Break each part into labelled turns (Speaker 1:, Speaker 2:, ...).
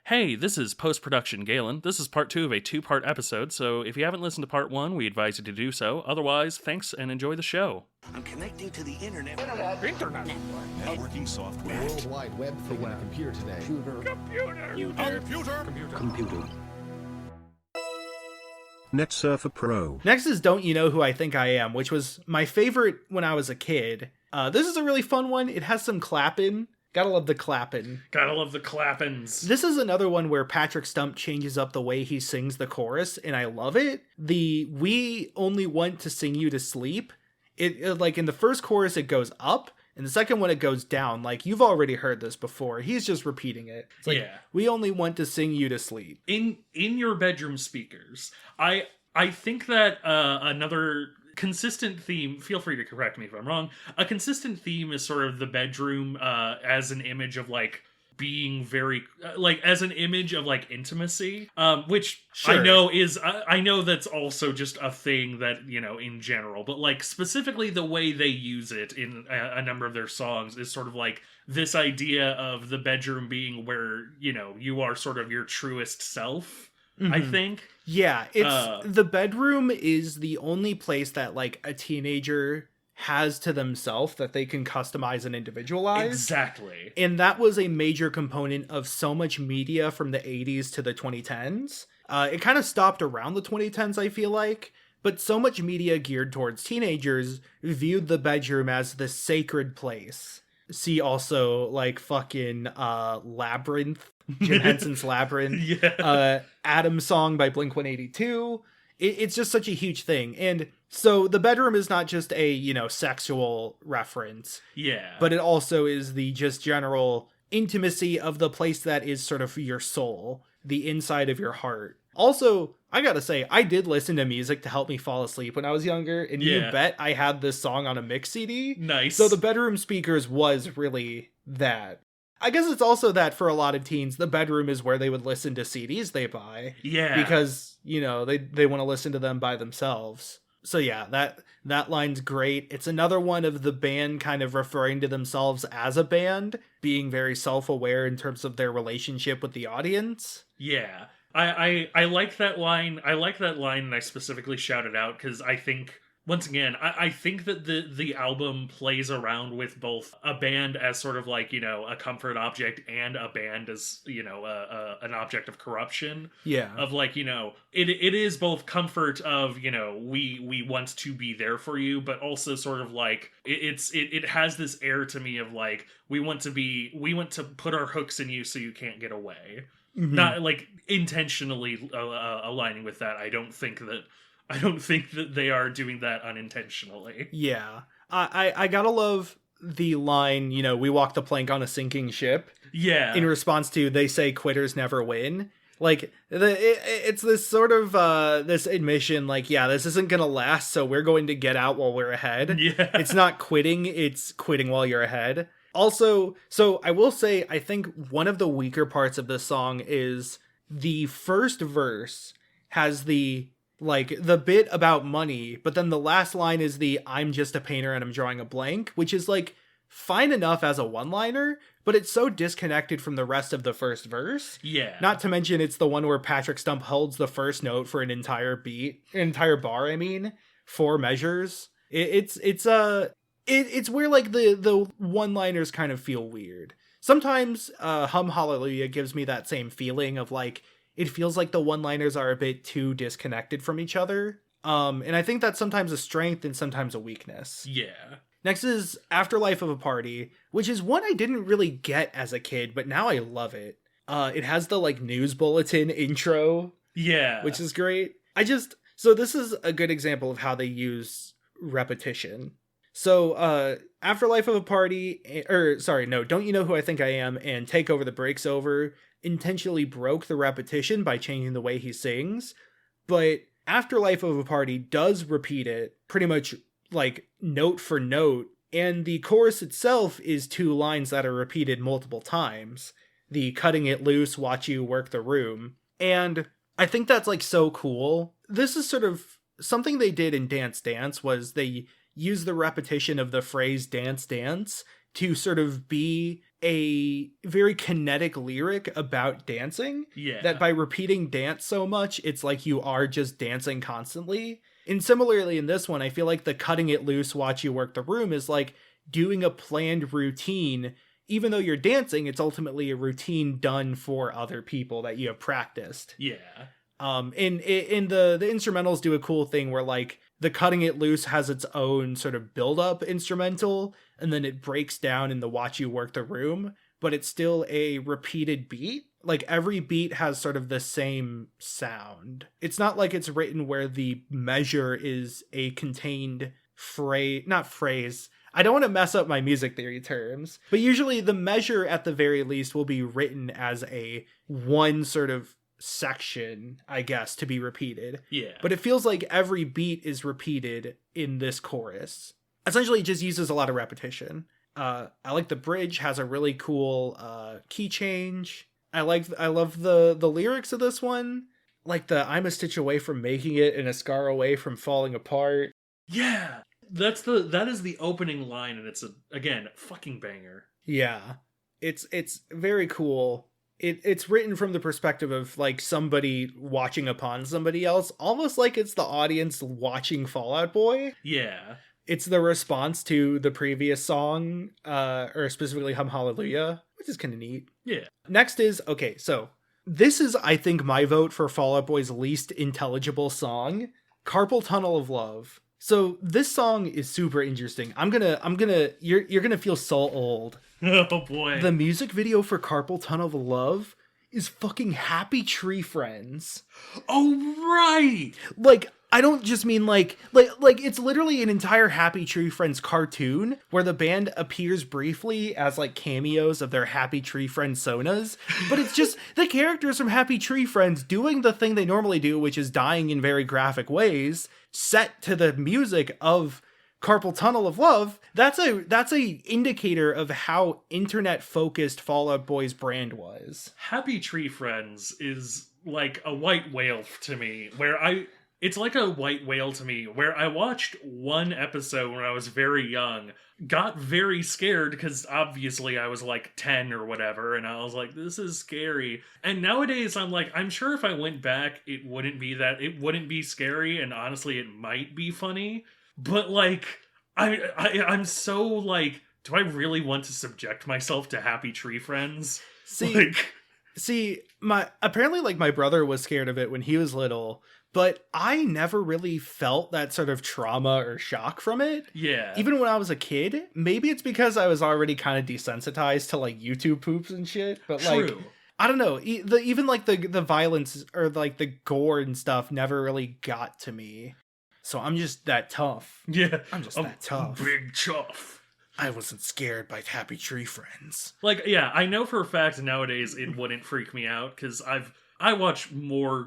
Speaker 1: Hey, this is Post-Production Galen. This is part 2 of a 2-part episode, so if you haven't listened to part 1, we advise you to do so. Otherwise, thanks and enjoy the show.
Speaker 2: I'm connecting to the internet.
Speaker 3: Internet.
Speaker 4: Networking software.
Speaker 3: World Wide Web thing in a computer today.
Speaker 2: Computer.
Speaker 4: Net Surfer Pro.
Speaker 5: Next is Don't You Know Who I Think I Am, which was my favorite when I was a kid. This is a really fun one. It has some clapping. Gotta love the clapping.
Speaker 1: Gotta love the clappins.
Speaker 5: This is another one where Patrick Stump changes up the way he sings the chorus, and I love it. The "We only want to sing you to sleep," it like in the first chorus it goes up, and the second one it goes down. Like, you've already heard this before. He's just repeating it. It's like,
Speaker 1: yeah.
Speaker 5: We only want to sing you to sleep.
Speaker 1: In your bedroom speakers. I think that another consistent theme, feel free to correct me if I'm wrong, a consistent theme is sort of the bedroom as an image of like being very as an image of like intimacy, which sure. I know that's also just a thing that, you know, in general, but like specifically the way they use it in a number of their songs is sort of like this idea of the bedroom being where, you know, you are sort of your truest self. Mm-hmm. I think.
Speaker 5: Yeah, it's the bedroom is the only place that like a teenager has to themselves that they can customize and individualize.
Speaker 1: Exactly.
Speaker 5: And that was a major component of so much media from the 80s to the 2010s. It kind of stopped around the 2010s, I feel like, but so much media geared towards teenagers viewed the bedroom as the sacred place. See also like fucking Labyrinth. Jim Henson's Labyrinth,
Speaker 1: yeah.
Speaker 5: Adam's Song by Blink-182. It's just such a huge thing. And so the bedroom is not just a, you know, sexual reference.
Speaker 1: Yeah.
Speaker 5: But it also is the just general intimacy of the place that is sort of your soul, the inside of your heart. Also, I gotta say, I did listen to music to help me fall asleep when I was younger, and you bet I had this song on a mix CD.
Speaker 1: Nice.
Speaker 5: So the bedroom speakers was really that. I guess it's also that for a lot of teens, the bedroom is where they would listen to CDs they buy.
Speaker 1: Yeah.
Speaker 5: Because, you know, they want to listen to them by themselves. So yeah, that line's great. It's another one of the band kind of referring to themselves as a band, being very self-aware in terms of their relationship with the audience.
Speaker 1: Yeah. I like that line. I like that line, and I specifically shouted out because I think, once again, I think that the album plays around with both a band as sort of like, you know, a comfort object and a band as, you know, an object of corruption.
Speaker 5: Yeah.
Speaker 1: Of like, you know, it is both comfort of, you know, we want to be there for you, but also sort of like it has this air to me of like we want to put our hooks in you so you can't get away. Mm-hmm. Not like intentionally aligning with that. I don't think that they are doing that unintentionally.
Speaker 5: Yeah. I gotta love the line, you know, we walk the plank on a sinking ship.
Speaker 1: Yeah.
Speaker 5: In response to, they say quitters never win. Like, it's this sort of, this admission, like, yeah, this isn't gonna last, so we're going to get out while we're ahead.
Speaker 1: Yeah.
Speaker 5: It's not quitting, it's quitting while you're ahead. Also, so I will say, I think one of the weaker parts of this song is the first verse has the bit about money, but then the last line is the I'm just a painter and I'm drawing a blank, which is like fine enough as a one-liner, but it's so disconnected from the rest of the first verse.
Speaker 1: Yeah.
Speaker 5: Not to mention it's the one where Patrick Stump holds the first note for an entire bar, 4 measures. It's where like the one-liners kind of feel weird. Sometimes Hum Hallelujah gives me that same feeling of like, it feels like the one-liners are a bit too disconnected from each other. And I think that's sometimes a strength and sometimes a weakness.
Speaker 1: Yeah.
Speaker 5: Next is Afterlife of a Party, which is one I didn't really get as a kid, but now I love it. It has the like news bulletin intro.
Speaker 1: Yeah.
Speaker 5: Which is great. So this is a good example of how they use repetition. So, Afterlife of a Party, Don't You Know Who I Think I Am, and Take Over the Break's Over intentionally broke the repetition by changing the way he sings, but Afterlife of a Party does repeat it pretty much like note for note, and the chorus itself is 2 lines that are repeated multiple times. The cutting it loose, watch you work the room. And I think that's like so cool. This is sort of something they did in Dance Dance was they use the repetition of the phrase dance dance to sort of be a very kinetic lyric about dancing.
Speaker 1: Yeah.
Speaker 5: That by repeating dance so much, it's like you are just dancing constantly. And similarly in this one, I feel like the cutting it loose, watch you work the room is like doing a planned routine. Even though you're dancing, it's ultimately a routine done for other people that you have practiced.
Speaker 1: Yeah.
Speaker 5: And the instrumentals do a cool thing where like the cutting it loose has its own sort of build up instrumental, and then it breaks down in the watch you work the room, but it's still a repeated beat. Like every beat has sort of the same sound. It's not like it's written where the measure is a contained not phrase. I don't want to mess up my music theory terms, but usually the measure at the very least will be written as a one sort of section, I guess, to be repeated.
Speaker 1: Yeah.
Speaker 5: But it feels like every beat is repeated in this chorus. Essentially, it just uses a lot of repetition. I like the bridge, has a really cool key change. I love the lyrics of this one. Like the I'm a stitch away from making it and a scar away from falling apart.
Speaker 1: Yeah. That is the opening line, and it's again fucking banger.
Speaker 5: Yeah. It's very cool. It's written from the perspective of like somebody watching upon somebody else, almost like it's the audience watching Fall Out Boy.
Speaker 1: Yeah.
Speaker 5: It's the response to the previous song, or specifically Hum Hallelujah, which is kind of neat.
Speaker 1: Yeah.
Speaker 5: Next is, okay, so this is, I think, my vote for Fall Out Boy's least intelligible song, Carpal Tunnel of Love. So this song is super interesting. You're gonna feel so old.
Speaker 1: Oh boy.
Speaker 5: The music video for Carpal Tunnel of Love is fucking Happy Tree Friends.
Speaker 1: Oh right.
Speaker 5: Like, I don't just mean like it's literally an entire Happy Tree Friends cartoon where the band appears briefly as like cameos of their Happy Tree Friends sonas, but it's just the characters from Happy Tree Friends doing the thing they normally do, which is dying in very graphic ways, set to the music of Carpal Tunnel of Love. That's a indicator of how internet focused Fall Out Boy's brand was.
Speaker 1: Happy Tree Friends is like a white whale to me, it's like a white whale to me, where I watched one episode when I was very young, got very scared because obviously I was like 10 or whatever, and I was like, this is scary. And nowadays I'm like, I'm sure if I went back, it wouldn't be scary, and honestly it might be funny. But like, I'm so like, do I really want to subject myself to Happy Tree Friends?
Speaker 5: See, my brother was scared of it when he was little, but I never really felt that sort of trauma or shock from it.
Speaker 1: Yeah.
Speaker 5: Even when I was a kid. Maybe it's because I was already kind of desensitized to like YouTube poops and shit, but like,
Speaker 1: True.
Speaker 5: I don't know. Even like the violence or like the gore and stuff never really got to me. So I'm just that tough.
Speaker 1: Yeah.
Speaker 5: I'm just that tough.
Speaker 1: Big tough.
Speaker 5: I wasn't scared by Happy Tree Friends.
Speaker 1: Like, yeah, I know for a fact nowadays it wouldn't freak me out because I watch more,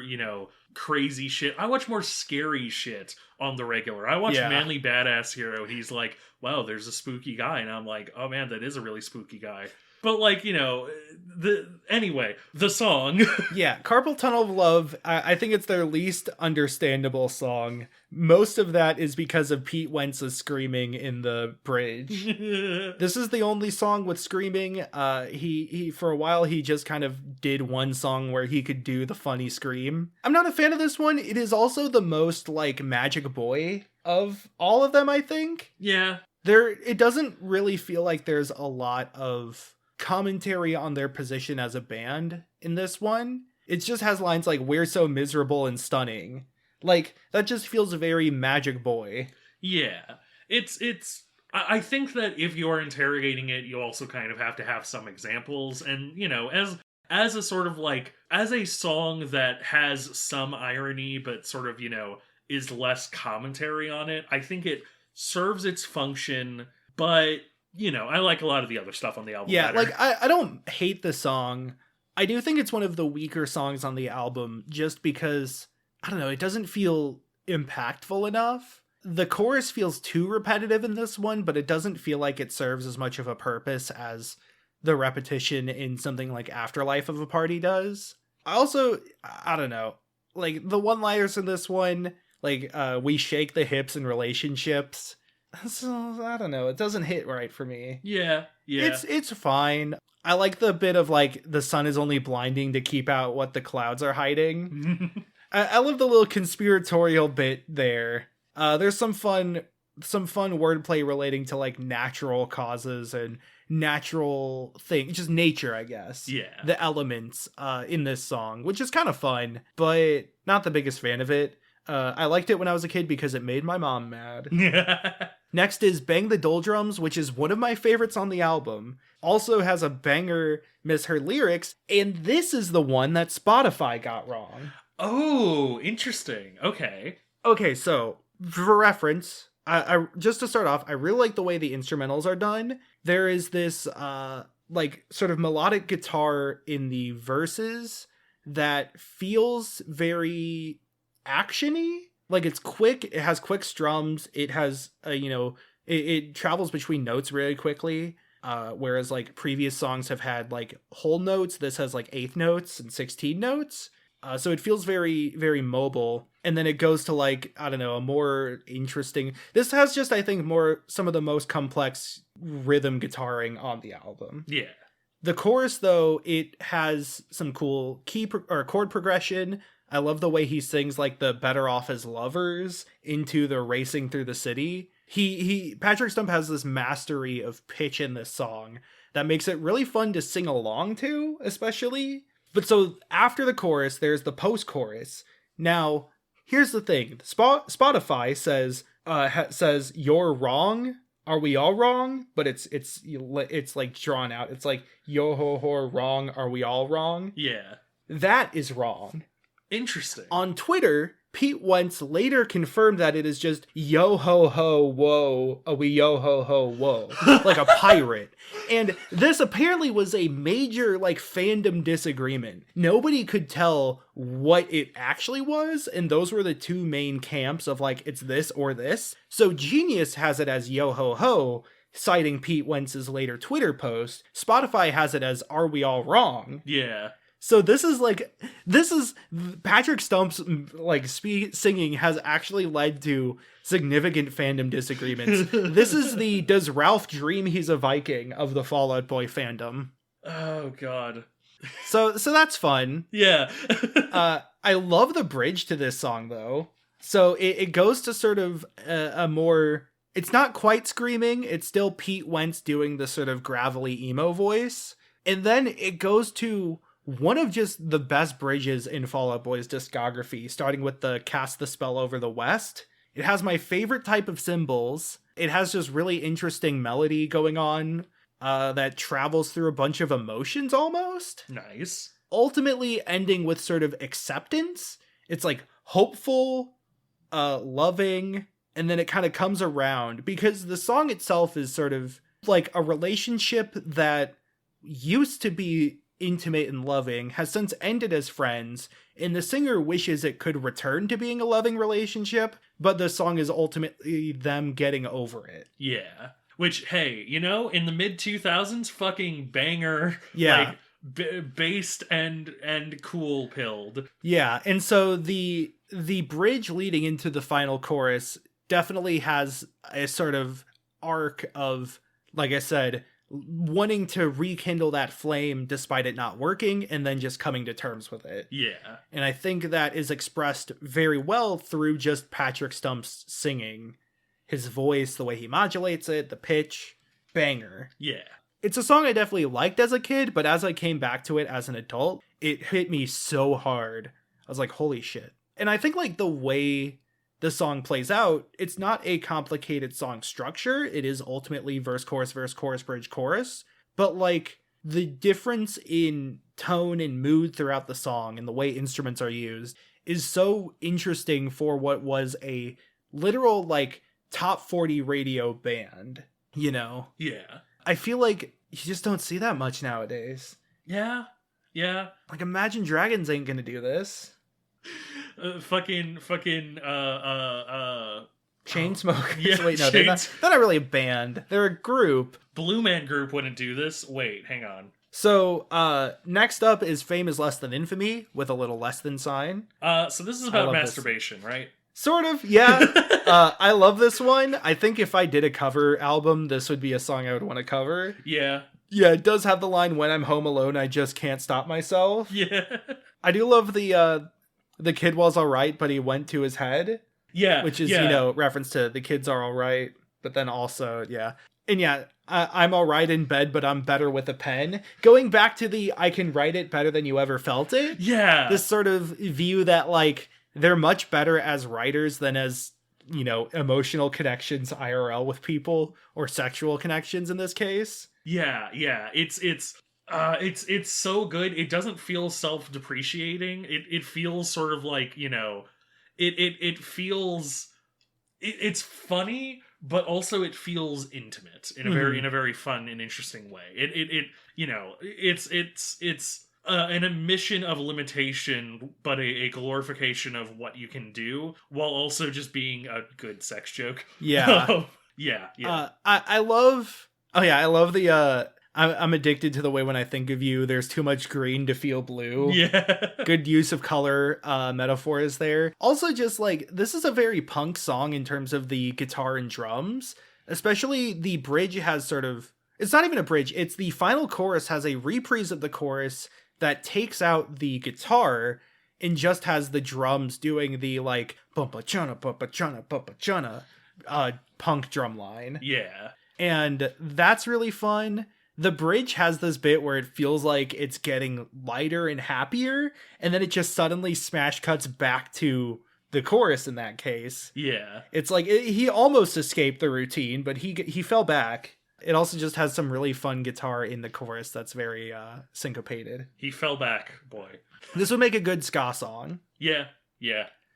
Speaker 1: you know, crazy shit. I watch more scary shit on the regular. I watch Manly Badass Hero. He's like, wow, there's a spooky guy. And I'm like, oh man, that is a really spooky guy. But like, you know, the song.
Speaker 5: Yeah, Carpal Tunnel of Love, I think it's their least understandable song. Most of that is because of Pete Wentz's screaming in the bridge. This is the only song with screaming. He for a while he just kind of did one song where he could do the funny scream. I'm not a fan of this one. It is also the most like Magic Boy of all of them, I think.
Speaker 1: Yeah.
Speaker 5: It doesn't really feel like there's a lot of commentary on their position as a band in this one. It just has lines like, we're so miserable and stunning. Like, that just feels very Magic Boy.
Speaker 1: Yeah. I think that if you're interrogating it, you also kind of have to have some examples. And, you know, as a sort of like, as a song that has some irony, but sort of, you know, is less commentary on it, I think it serves its function, but you know, I like a lot of the other stuff on the album.
Speaker 5: Yeah,
Speaker 1: better.
Speaker 5: like, I don't hate the song. I do think it's one of the weaker songs on the album, just because, I don't know, it doesn't feel impactful enough. The chorus feels too repetitive in this one, but it doesn't feel like it serves as much of a purpose as the repetition in something like Afterlife of a Party does. I don't know, like, the one-liners in this one, like, we shake the hips in relationships. So I don't know. It doesn't hit right for me.
Speaker 1: Yeah, yeah.
Speaker 5: It's fine. I like the bit of like the sun is only blinding to keep out what the clouds are hiding. I love the little conspiratorial bit there. There's some fun wordplay relating to like natural causes and natural things, just nature, I guess.
Speaker 1: Yeah.
Speaker 5: The elements in this song, which is kind of fun, but not the biggest fan of it. I liked it when I was a kid because it made my mom mad. Next is Bang the Doldrums, which is one of my favorites on the album. Also has a banger misheard lyrics, and this is the one that Spotify got wrong.
Speaker 1: Oh, interesting. Okay.
Speaker 5: Okay, so for reference, I just to start off, I really like the way the instrumentals are done. There is this like sort of melodic guitar in the verses that feels very actiony. Like it's quick, it has quick strums, it has it travels between notes really quickly. Whereas like previous songs have had like whole notes, this has like eighth notes and 16 notes. So it feels very, very mobile. And then it goes to like, I don't know, a more interesting... This has just, I think, some of the most complex rhythm guitaring on the album.
Speaker 1: Yeah.
Speaker 5: The chorus, though, it has some cool chord progression. I love the way he sings like the better off as lovers into the racing through the city. Patrick Stump has this mastery of pitch in this song that makes it really fun to sing along to, especially. But so after the chorus, there's the post-chorus. Now, here's the thing. Spotify says you're wrong. Are we all wrong? But it's like drawn out. It's like yo ho ho wrong. Are we all wrong?
Speaker 1: Yeah.
Speaker 5: That is wrong.
Speaker 1: Interesting.
Speaker 5: On Twitter, Pete Wentz later confirmed that it is just yo ho ho whoa, are we yo ho ho whoa, like a pirate. And this apparently was a major like fandom disagreement. Nobody could tell what it actually was, and those were the two main camps of like it's this or this. So Genius has it as yo ho ho, citing Pete Wentz's later Twitter post. Spotify has it as are we all wrong?
Speaker 1: Yeah.
Speaker 5: So this is Patrick Stump's like singing has actually led to significant fandom disagreements. This is the does Ralph dream he's a Viking of the Fall Out Boy fandom.
Speaker 1: Oh God.
Speaker 5: So that's fun.
Speaker 1: Yeah.
Speaker 5: I love the bridge to this song though. So it goes to sort of a more, it's not quite screaming. It's still Pete Wentz doing the sort of gravelly emo voice. And then it goes to one of just the best bridges in Fall Out Boy's discography, starting with the Cast the Spell Over the West. It has my favorite type of cymbals. It has just really interesting melody going on that travels through a bunch of emotions almost.
Speaker 1: Nice.
Speaker 5: Ultimately ending with sort of acceptance. It's like hopeful, loving, and then it kind of comes around because the song itself is sort of like a relationship that used to be intimate and loving, has since ended as friends, and the singer wishes it could return to being a loving relationship, but the song is ultimately them getting over it.
Speaker 1: Yeah. Which, hey, in the mid-2000s, fucking banger,
Speaker 5: Yeah.
Speaker 1: like, based and cool pilled.
Speaker 5: Yeah, and so the bridge leading into the final chorus definitely has a sort of arc of, like I said, wanting to rekindle that flame despite it not working and then just coming to terms with it.
Speaker 1: Yeah.
Speaker 5: And I think that is expressed very well through just Patrick Stump's singing. His voice, the way he modulates it, the pitch, banger.
Speaker 1: Yeah.
Speaker 5: It's a song I definitely liked as a kid, but as I came back to it as an adult, it hit me so hard. I was like, holy shit. And I think like the way the song plays out, it's not a complicated song structure. It is ultimately verse, chorus, bridge, chorus. But like the difference in tone and mood throughout the song and the way instruments are used is so interesting for what was a literal like top 40 radio band,
Speaker 1: Yeah.
Speaker 5: I feel like you just don't see that much nowadays.
Speaker 1: Yeah. Yeah.
Speaker 5: Like Imagine Dragons ain't gonna do this. Chainsmokers.
Speaker 1: Yeah,
Speaker 5: Wait, no, they're not really a band. They're a group.
Speaker 1: Blue Man Group wouldn't do this. Wait, hang on.
Speaker 5: So, next up is Fame is Less Than Infamy with a little less than sign.
Speaker 1: So this is about masturbation, right?
Speaker 5: Sort of, yeah. I love this one. I think if I did a cover album, this would be a song I would want to cover.
Speaker 1: Yeah.
Speaker 5: Yeah, it does have the line, "When I'm home alone, I just can't stop myself."
Speaker 1: Yeah.
Speaker 5: I do love the kid was alright, but he went to his head.
Speaker 1: Yeah.
Speaker 5: Which is,
Speaker 1: yeah.
Speaker 5: reference to the kids are alright, but then also, yeah. And yeah, I'm alright in bed, but I'm better with a pen. Going back to the I can write it better than you ever felt it.
Speaker 1: Yeah.
Speaker 5: This sort of view that, like, they're much better as writers than as, emotional connections IRL with people, or sexual connections in this case.
Speaker 1: Yeah. It's so good. It doesn't feel self-depreciating. It feels sort of like, it feels it's funny, but also it feels intimate in a very fun and interesting way. It's an admission of limitation, but a glorification of what you can do, while also just being a good sex joke.
Speaker 5: Yeah.
Speaker 1: yeah.
Speaker 5: I love the I'm addicted to the way when I think of you, there's too much green to feel blue.
Speaker 1: Yeah.
Speaker 5: Good use of color metaphors there. Also, just like, this is a very punk song in terms of the guitar and drums. Especially the bridge has it's not even a bridge, it's the final chorus has a reprise of the chorus that takes out the guitar and just has the drums doing the, like, bumpa chana, punk drum line.
Speaker 1: Yeah.
Speaker 5: And that's really fun. The bridge has this bit where it feels like it's getting lighter and happier, and then it just suddenly smash cuts back to the chorus in that case.
Speaker 1: Yeah.
Speaker 5: It's like he almost escaped the routine, but he fell back. It also just has some really fun guitar in the chorus that's very syncopated.
Speaker 1: He fell back, boy.
Speaker 5: This would make a good ska song.
Speaker 1: Yeah.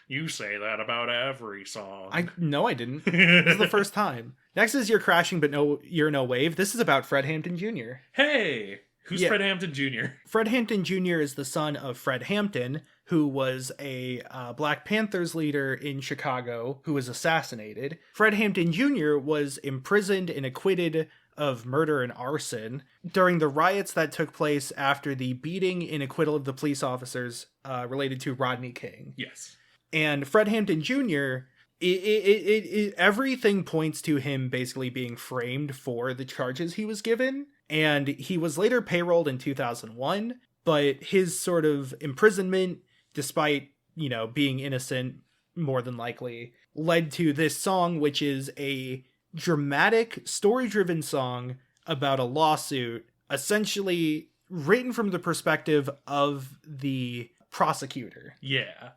Speaker 1: You say that about every song.
Speaker 5: No, I didn't. This is the first time. Next is You're Crashing, but You're No Wave. This is about Fred Hampton Jr.
Speaker 1: Hey! Who's Fred Hampton Jr.?
Speaker 5: Fred Hampton Jr. is the son of Fred Hampton, who was a Black Panthers leader in Chicago who was assassinated. Fred Hampton Jr. was imprisoned and acquitted of murder and arson during the riots that took place after the beating and acquittal of the police officers related to Rodney King.
Speaker 1: Yes.
Speaker 5: And Fred Hampton Jr., everything points to him basically being framed for the charges he was given. And he was later payrolled in 2001, but his sort of imprisonment, despite, being innocent, more than likely, led to this song, which is a dramatic, story-driven song about a lawsuit, essentially written from the perspective of the prosecutor.
Speaker 1: Yeah.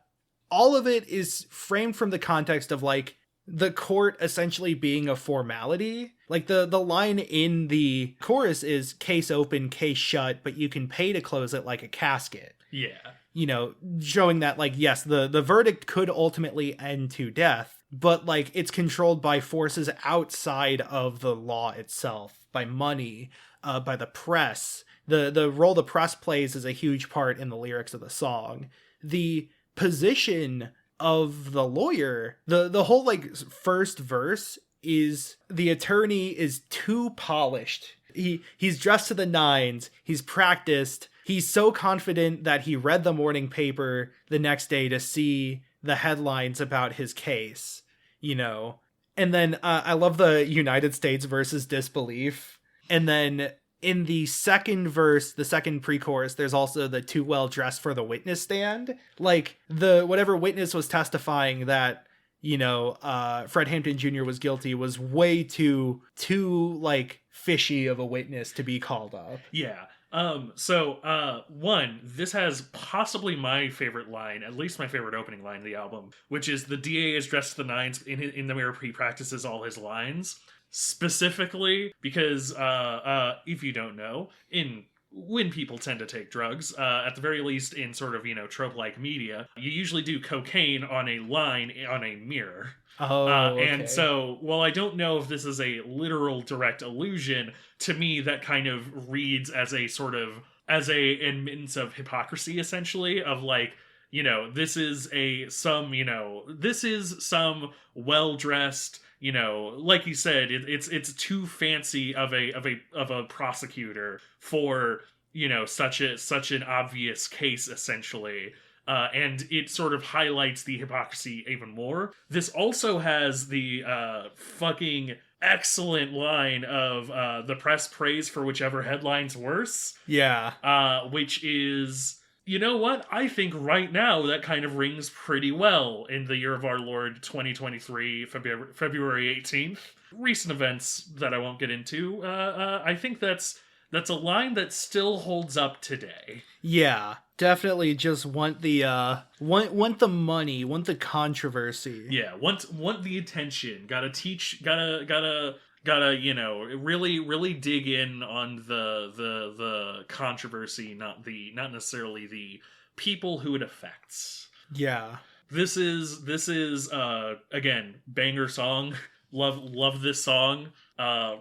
Speaker 5: All of it is framed from the context of, like, the court essentially being a formality. Like, the line in the chorus is case open, case shut, but you can pay to close it like a casket.
Speaker 1: Yeah.
Speaker 5: Showing that, like, yes, the verdict could ultimately end to death, but, like, it's controlled by forces outside of the law itself, by money, by the press. The role the press plays is a huge part in the lyrics of the song. The position of the lawyer, the whole, like, first verse is the attorney is too polished. He's dressed to the nines, he's practiced, he's so confident that he read the morning paper the next day to see the headlines about his case, And then I love the United States versus disbelief. And then in the second verse, the second pre-chorus, there's also the too well dressed for the witness stand. Like, the whatever witness was testifying that, Fred Hampton Jr. was guilty was way too like fishy of a witness to be called up.
Speaker 1: Yeah. One, this has possibly my favorite line, at least my favorite opening line of the album, which is the DA is dressed to the nines. In the mirror, he practices all his lines. Specifically because, if you don't know, when people tend to take drugs, at the very least in sort of, trope-like media, you usually do cocaine on a line on a mirror.
Speaker 5: Oh, okay.
Speaker 1: And so, while I don't know if this is a literal direct allusion, to me that kind of reads as a sort of, as a admittance of hypocrisy, essentially, of like, this is some well-dressed, like you said, it's too fancy of a prosecutor for, such an obvious case, essentially. and it sort of highlights the hypocrisy even more. This also has the fucking excellent line of the press prays for whichever headline's worse.
Speaker 5: Yeah.
Speaker 1: Which is, you know what? I think right now that kind of rings pretty well in the year of our Lord 2023, February 18th. Recent events that I won't get into. I think that's a line that still holds up today.
Speaker 5: Yeah. Definitely just want the want the money, want the controversy.
Speaker 1: Yeah, want the attention. Gotta really dig in on the controversy, not necessarily the people who it affects.
Speaker 5: Yeah.
Speaker 1: This is again, banger song. Love this song.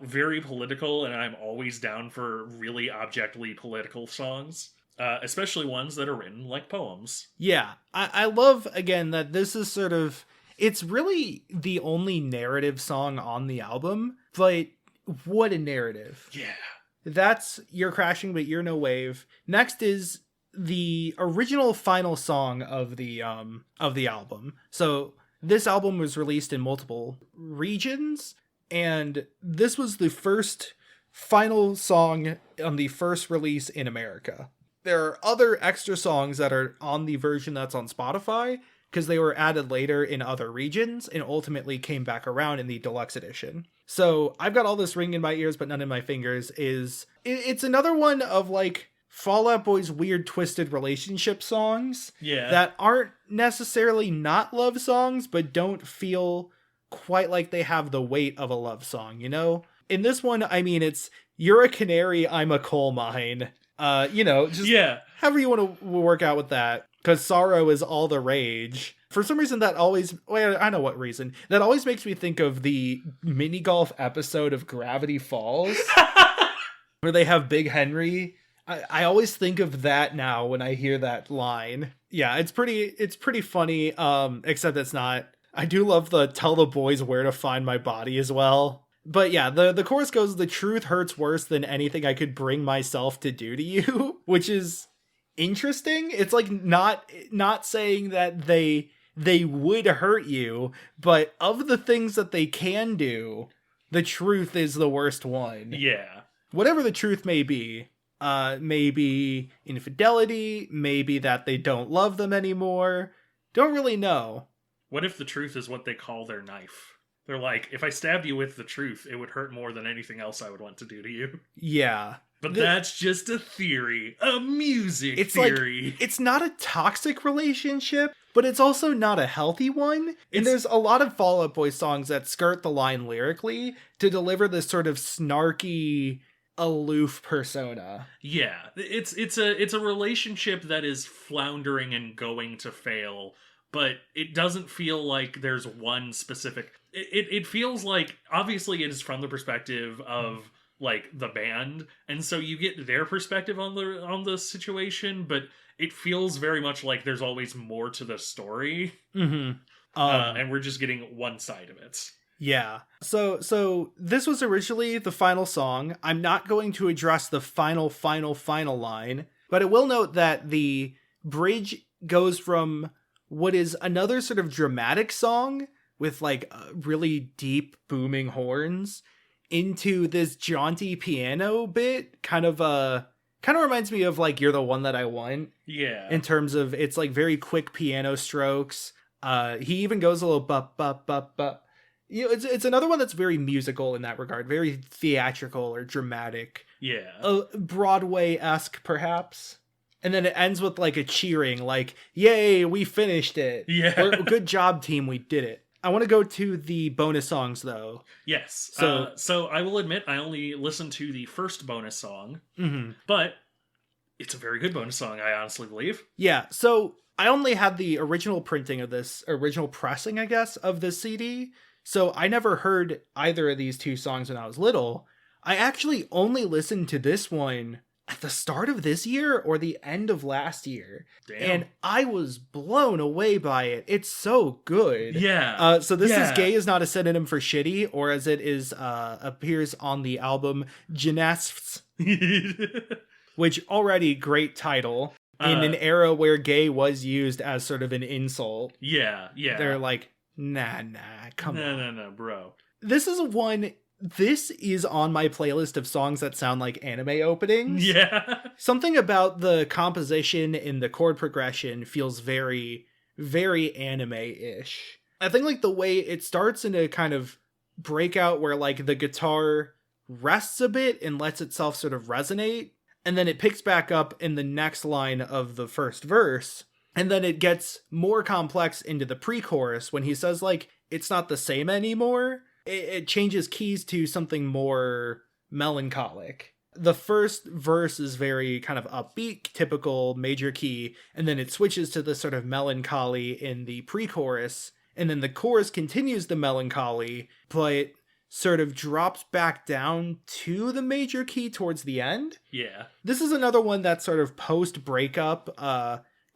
Speaker 1: Very political, and I'm always down for really objectively political songs. Especially ones that are written like poems.
Speaker 5: Yeah. I love, again, that this is sort of... It's really the only narrative song on the album, but what a narrative.
Speaker 1: Yeah.
Speaker 5: That's You're Crashing, But You're No Wave. Next is the original final song of the album. So this album was released in multiple regions, and this was the first final song on the first release in America. There are other extra songs that are on the version that's on Spotify because they were added later in other regions and ultimately came back around in the deluxe edition. So I've got all this ring in my ears but none in my fingers. It's another one of like Fall Out Boy's weird twisted relationship songs that aren't necessarily not love songs but don't feel quite like they have the weight of a love song, you know? In this one, I mean, it's you're a canary, I'm a coal mine. However you want to work out with that, because sorrow is all the rage. For some reason that always, I know what reason, that always makes me think of the mini golf episode of Gravity Falls, where they have Big Henry. I always think of that now when I hear that line. Yeah, it's pretty funny, except it's not. I do love the tell the boys where to find my body as well. But yeah, the chorus goes, the truth hurts worse than anything I could bring myself to do to you, which is interesting. It's like not saying that they would hurt you, but of the things that they can do, the truth is the worst one.
Speaker 1: Yeah.
Speaker 5: Whatever the truth may be infidelity, maybe that they don't love them anymore. Don't really know.
Speaker 1: What if the truth is what they call their knife? They're like, if I stabbed you with the truth, it would hurt more than anything else I would want to do to you.
Speaker 5: Yeah.
Speaker 1: But that's just a theory. A music theory.
Speaker 5: Like, it's not a toxic relationship, but it's also not a healthy one. And there's a lot of Fall Out Boy songs that skirt the line lyrically to deliver this sort of snarky, aloof persona.
Speaker 1: Yeah. It's a relationship that is floundering and going to fail, but it doesn't feel like there's one specific... It feels like, obviously it is from the perspective of, like, the band, and so you get their perspective on the situation, but it feels very much like there's always more to the story. Mm-hmm. And we're just getting one side of it.
Speaker 5: Yeah. So this was originally the final song. I'm not going to address the final line, but I will note that the bridge goes from what is another sort of dramatic song with like really deep booming horns into this jaunty piano bit, kind of reminds me of like You're the One That I Want.
Speaker 1: Yeah.
Speaker 5: In terms of it's like very quick piano strokes. He even goes a little bup bup bup bup. You know, it's another one that's very musical in that regard, very theatrical or dramatic.
Speaker 1: Yeah.
Speaker 5: Broadway-esque perhaps. And then it ends with like a cheering, like, yay, we finished it.
Speaker 1: Yeah.
Speaker 5: Or, good job, team, we did it. I want to go to the bonus songs, though.
Speaker 1: Yes. So I will admit, I only listened to the first bonus song, but it's a very good bonus song, I honestly believe.
Speaker 5: Yeah, so I only had the original printing of this, original pressing, I guess, of this CD. So I never heard either of these two songs when I was little. I actually only listened to this one at the start of this year or the end of last year.
Speaker 1: Damn.
Speaker 5: And I was blown away by it. It's so good.
Speaker 1: Yeah.
Speaker 5: So this is Gay is not a synonym for shitty, or as it is appears on the album, Gymnasts, which already great title. in an era where gay was used as sort of an insult.
Speaker 1: Yeah, yeah.
Speaker 5: They're like, nah, come on.
Speaker 1: No, bro.
Speaker 5: This is on my playlist of songs that sound like anime openings.
Speaker 1: Yeah.
Speaker 5: Something about the composition and the chord progression feels very, very anime-ish. I think like the way it starts in a kind of breakout where like the guitar rests a bit and lets itself sort of resonate, and then it picks back up in the next line of the first verse, and then it gets more complex into the pre-chorus when he says like, it's not the same anymore. It changes keys to something more melancholic. The first verse is very kind of upbeat, typical major key, and then it switches to the sort of melancholy in the pre-chorus, and then the chorus continues the melancholy, but sort of drops back down to the major key towards the end.
Speaker 1: Yeah.
Speaker 5: This is another one that's sort of post-breakup,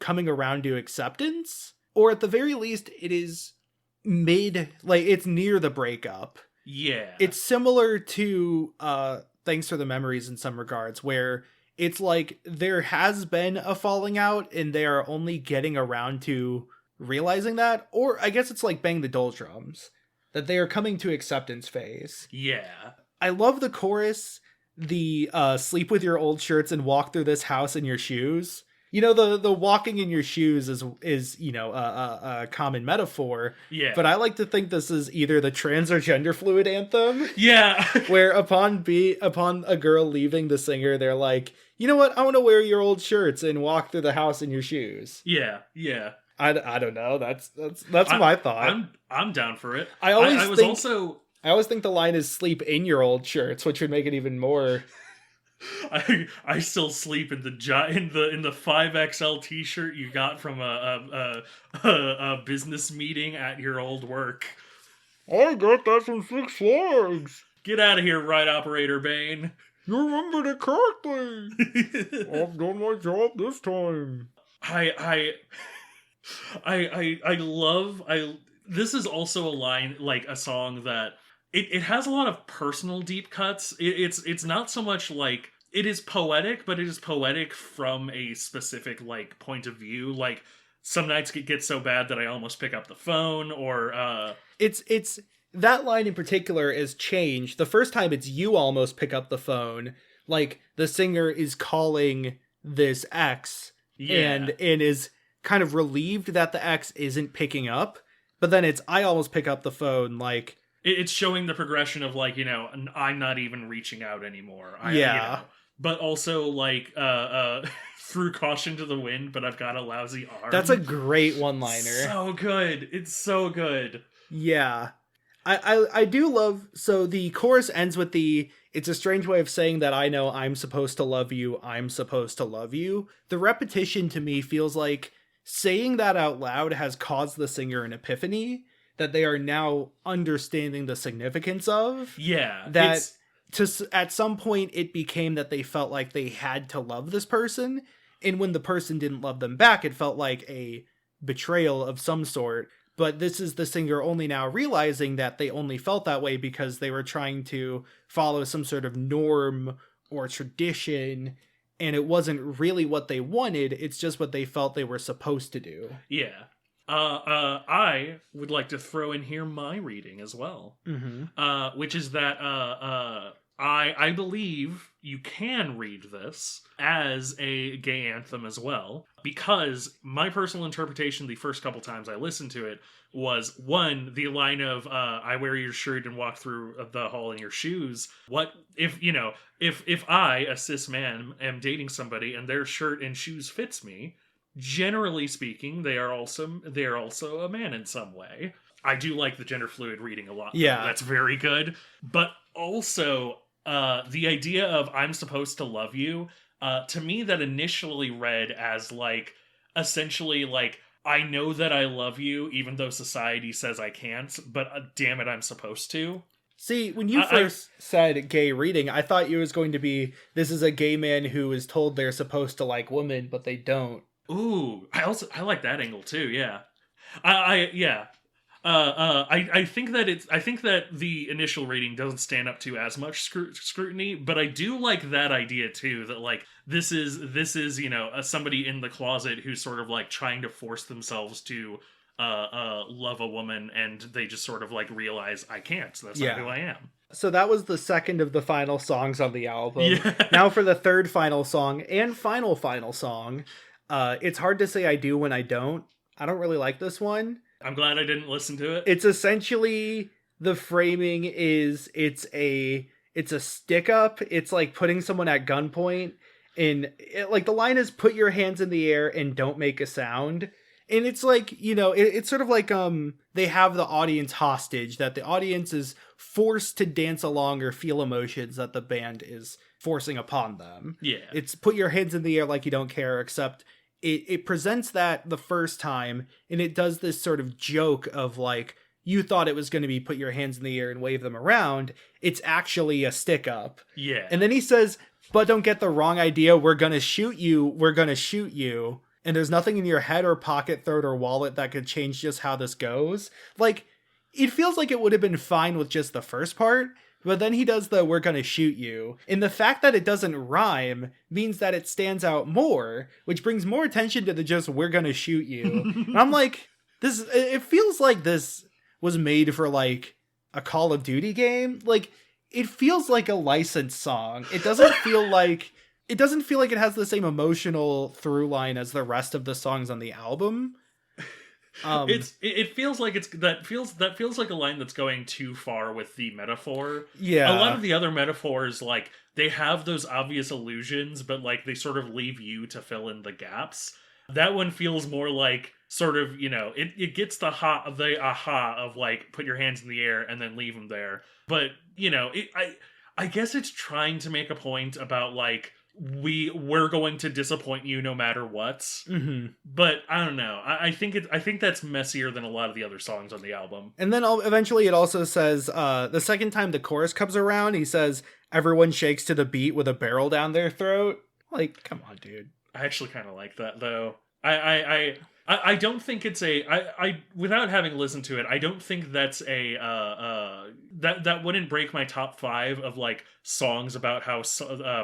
Speaker 5: coming around to acceptance, or at the very least, it is it's near the breakup.
Speaker 1: Yeah.
Speaker 5: It's similar to Thanks for the Memories in some regards, where it's like there has been a falling out and they are only getting around to realizing that. Or I guess it's like Bang the Doldrums, that they are coming to acceptance phase.
Speaker 1: Yeah.
Speaker 5: I love the chorus, the sleep with your old shirts and walk through this house in your shoes. You know, the walking in your shoes is you know, a common metaphor.
Speaker 1: Yeah.
Speaker 5: But I like to think this is either the trans or gender fluid anthem.
Speaker 1: Yeah.
Speaker 5: Where upon a girl leaving the singer, they're like, you know what? I want to wear your old shirts and walk through the house in your shoes.
Speaker 1: Yeah. Yeah.
Speaker 5: I don't know. That's my thought.
Speaker 1: I'm down for it.
Speaker 5: I always think the line is sleep in your old shirts, which would make it even more.
Speaker 1: I still sleep in the 5XL t-shirt you got from a business meeting at your old work.
Speaker 5: I got that from Six Flags.
Speaker 1: Get out of here, Ride Operator Bane.
Speaker 5: You remembered it correctly. I've done my job this time.
Speaker 1: This is also a line, like a song that it has a lot of personal deep cuts. It's not so much like, it is poetic, but it is poetic from a specific like point of view. Like, some nights get so bad that I almost pick up the phone, or
Speaker 5: it's that line in particular is changed. The first time it's you almost pick up the phone, like the singer is calling this ex, and is kind of relieved that the ex isn't picking up, but then it's I almost pick up the phone, like
Speaker 1: it's showing the progression of like, you know, I'm not even reaching out anymore. You know, but also like threw caution to the wind, but I've got a lousy arm.
Speaker 5: That's a great one-liner.
Speaker 1: So good. It's so good.
Speaker 5: Yeah. I do love, so the chorus ends with it's a strange way of saying that I know I'm supposed to love you, I'm supposed to love you. The repetition to me feels like saying that out loud has caused the singer an epiphany that they are now understanding the significance of.
Speaker 1: Yeah.
Speaker 5: That at some point it became that they felt like they had to love this person, and when the person didn't love them back, it felt like a betrayal of some sort. But this is the singer only now realizing that they only felt that way because they were trying to follow some sort of norm or tradition, and it wasn't really what they wanted, it's just what they felt they were supposed to do.
Speaker 1: Yeah. I would like to throw in here my reading as well, which is that I believe you can read this as a gay anthem as well, because my personal interpretation the first couple times I listened to it was, one, the line of I wear your shirt and walk through the hall in your shoes. What if, you know, if I, a cis man, am dating somebody and their shirt and shoes fits me, generally speaking, they are also a man in some way. I do like the gender fluid reading a lot.
Speaker 5: Yeah.
Speaker 1: That's very good. But also, the idea of I'm supposed to love you, to me that initially read as like, essentially like, I know that I love you even though society says I can't, but damn it, I'm supposed to.
Speaker 5: See, when you first said gay reading, I thought it was going to be, this is a gay man who is told they're supposed to like women, but they don't.
Speaker 1: Ooh, I like that angle too. Yeah, I I think that the initial rating doesn't stand up to as much scrutiny, but I do like that idea too. That like this is somebody in the closet who's sort of like trying to force themselves to love a woman, and they just sort of like realize I can't. So that's not who I am.
Speaker 5: So that was the second of the final songs on the album.
Speaker 1: Yeah.
Speaker 5: Now for the third final song and final song. It's hard to say I do when I don't. I don't really like this one.
Speaker 1: I'm glad I didn't listen to it.
Speaker 5: It's essentially, the framing is it's a stick up. It's like putting someone at gunpoint, and like the line is put your hands in the air and don't make a sound. And it's like, it's sort of like they have the audience hostage, that the audience is forced to dance along or feel emotions that the band is forcing upon them.
Speaker 1: Yeah.
Speaker 5: It's put your hands in the air like you don't care, except it presents that the first time, and it does this sort of joke of like, you thought it was going to be put your hands in the air and wave them around. It's actually a stick up.
Speaker 1: Yeah.
Speaker 5: And then he says, but don't get the wrong idea. We're going to shoot you. We're going to shoot you. And there's nothing in your head or pocket, throat, or wallet that could change just how this goes. Like, it feels like it would have been fine with just the first part, but then he does the "we're gonna shoot you." And the fact that it doesn't rhyme means that it stands out more, which brings more attention to the just "we're gonna shoot you." And I'm like, it feels like this was made for like a Call of Duty game. Like, it feels like a licensed song. It doesn't feel like it has the same emotional through line as the rest of the songs on the album.
Speaker 1: It feels like that feels like a line that's going too far with the metaphor.
Speaker 5: Yeah.
Speaker 1: A lot of the other metaphors, like, they have those obvious allusions, but like they sort of leave you to fill in the gaps. That one feels more like sort of, it gets the aha of like put your hands in the air and then leave them there. But, I guess it's trying to make a point about like, we're going to disappoint you no matter what.
Speaker 5: Mm-hmm.
Speaker 1: But I don't know. I think that's messier than a lot of the other songs on the album.
Speaker 5: And then eventually it also says, the second time the chorus comes around, he says, everyone shakes to the beat with a barrel down their throat. Like, come on, dude.
Speaker 1: I actually kind of like that though. I don't think it's I without having listened to it, I don't think that's that wouldn't break my top 5 of like songs about how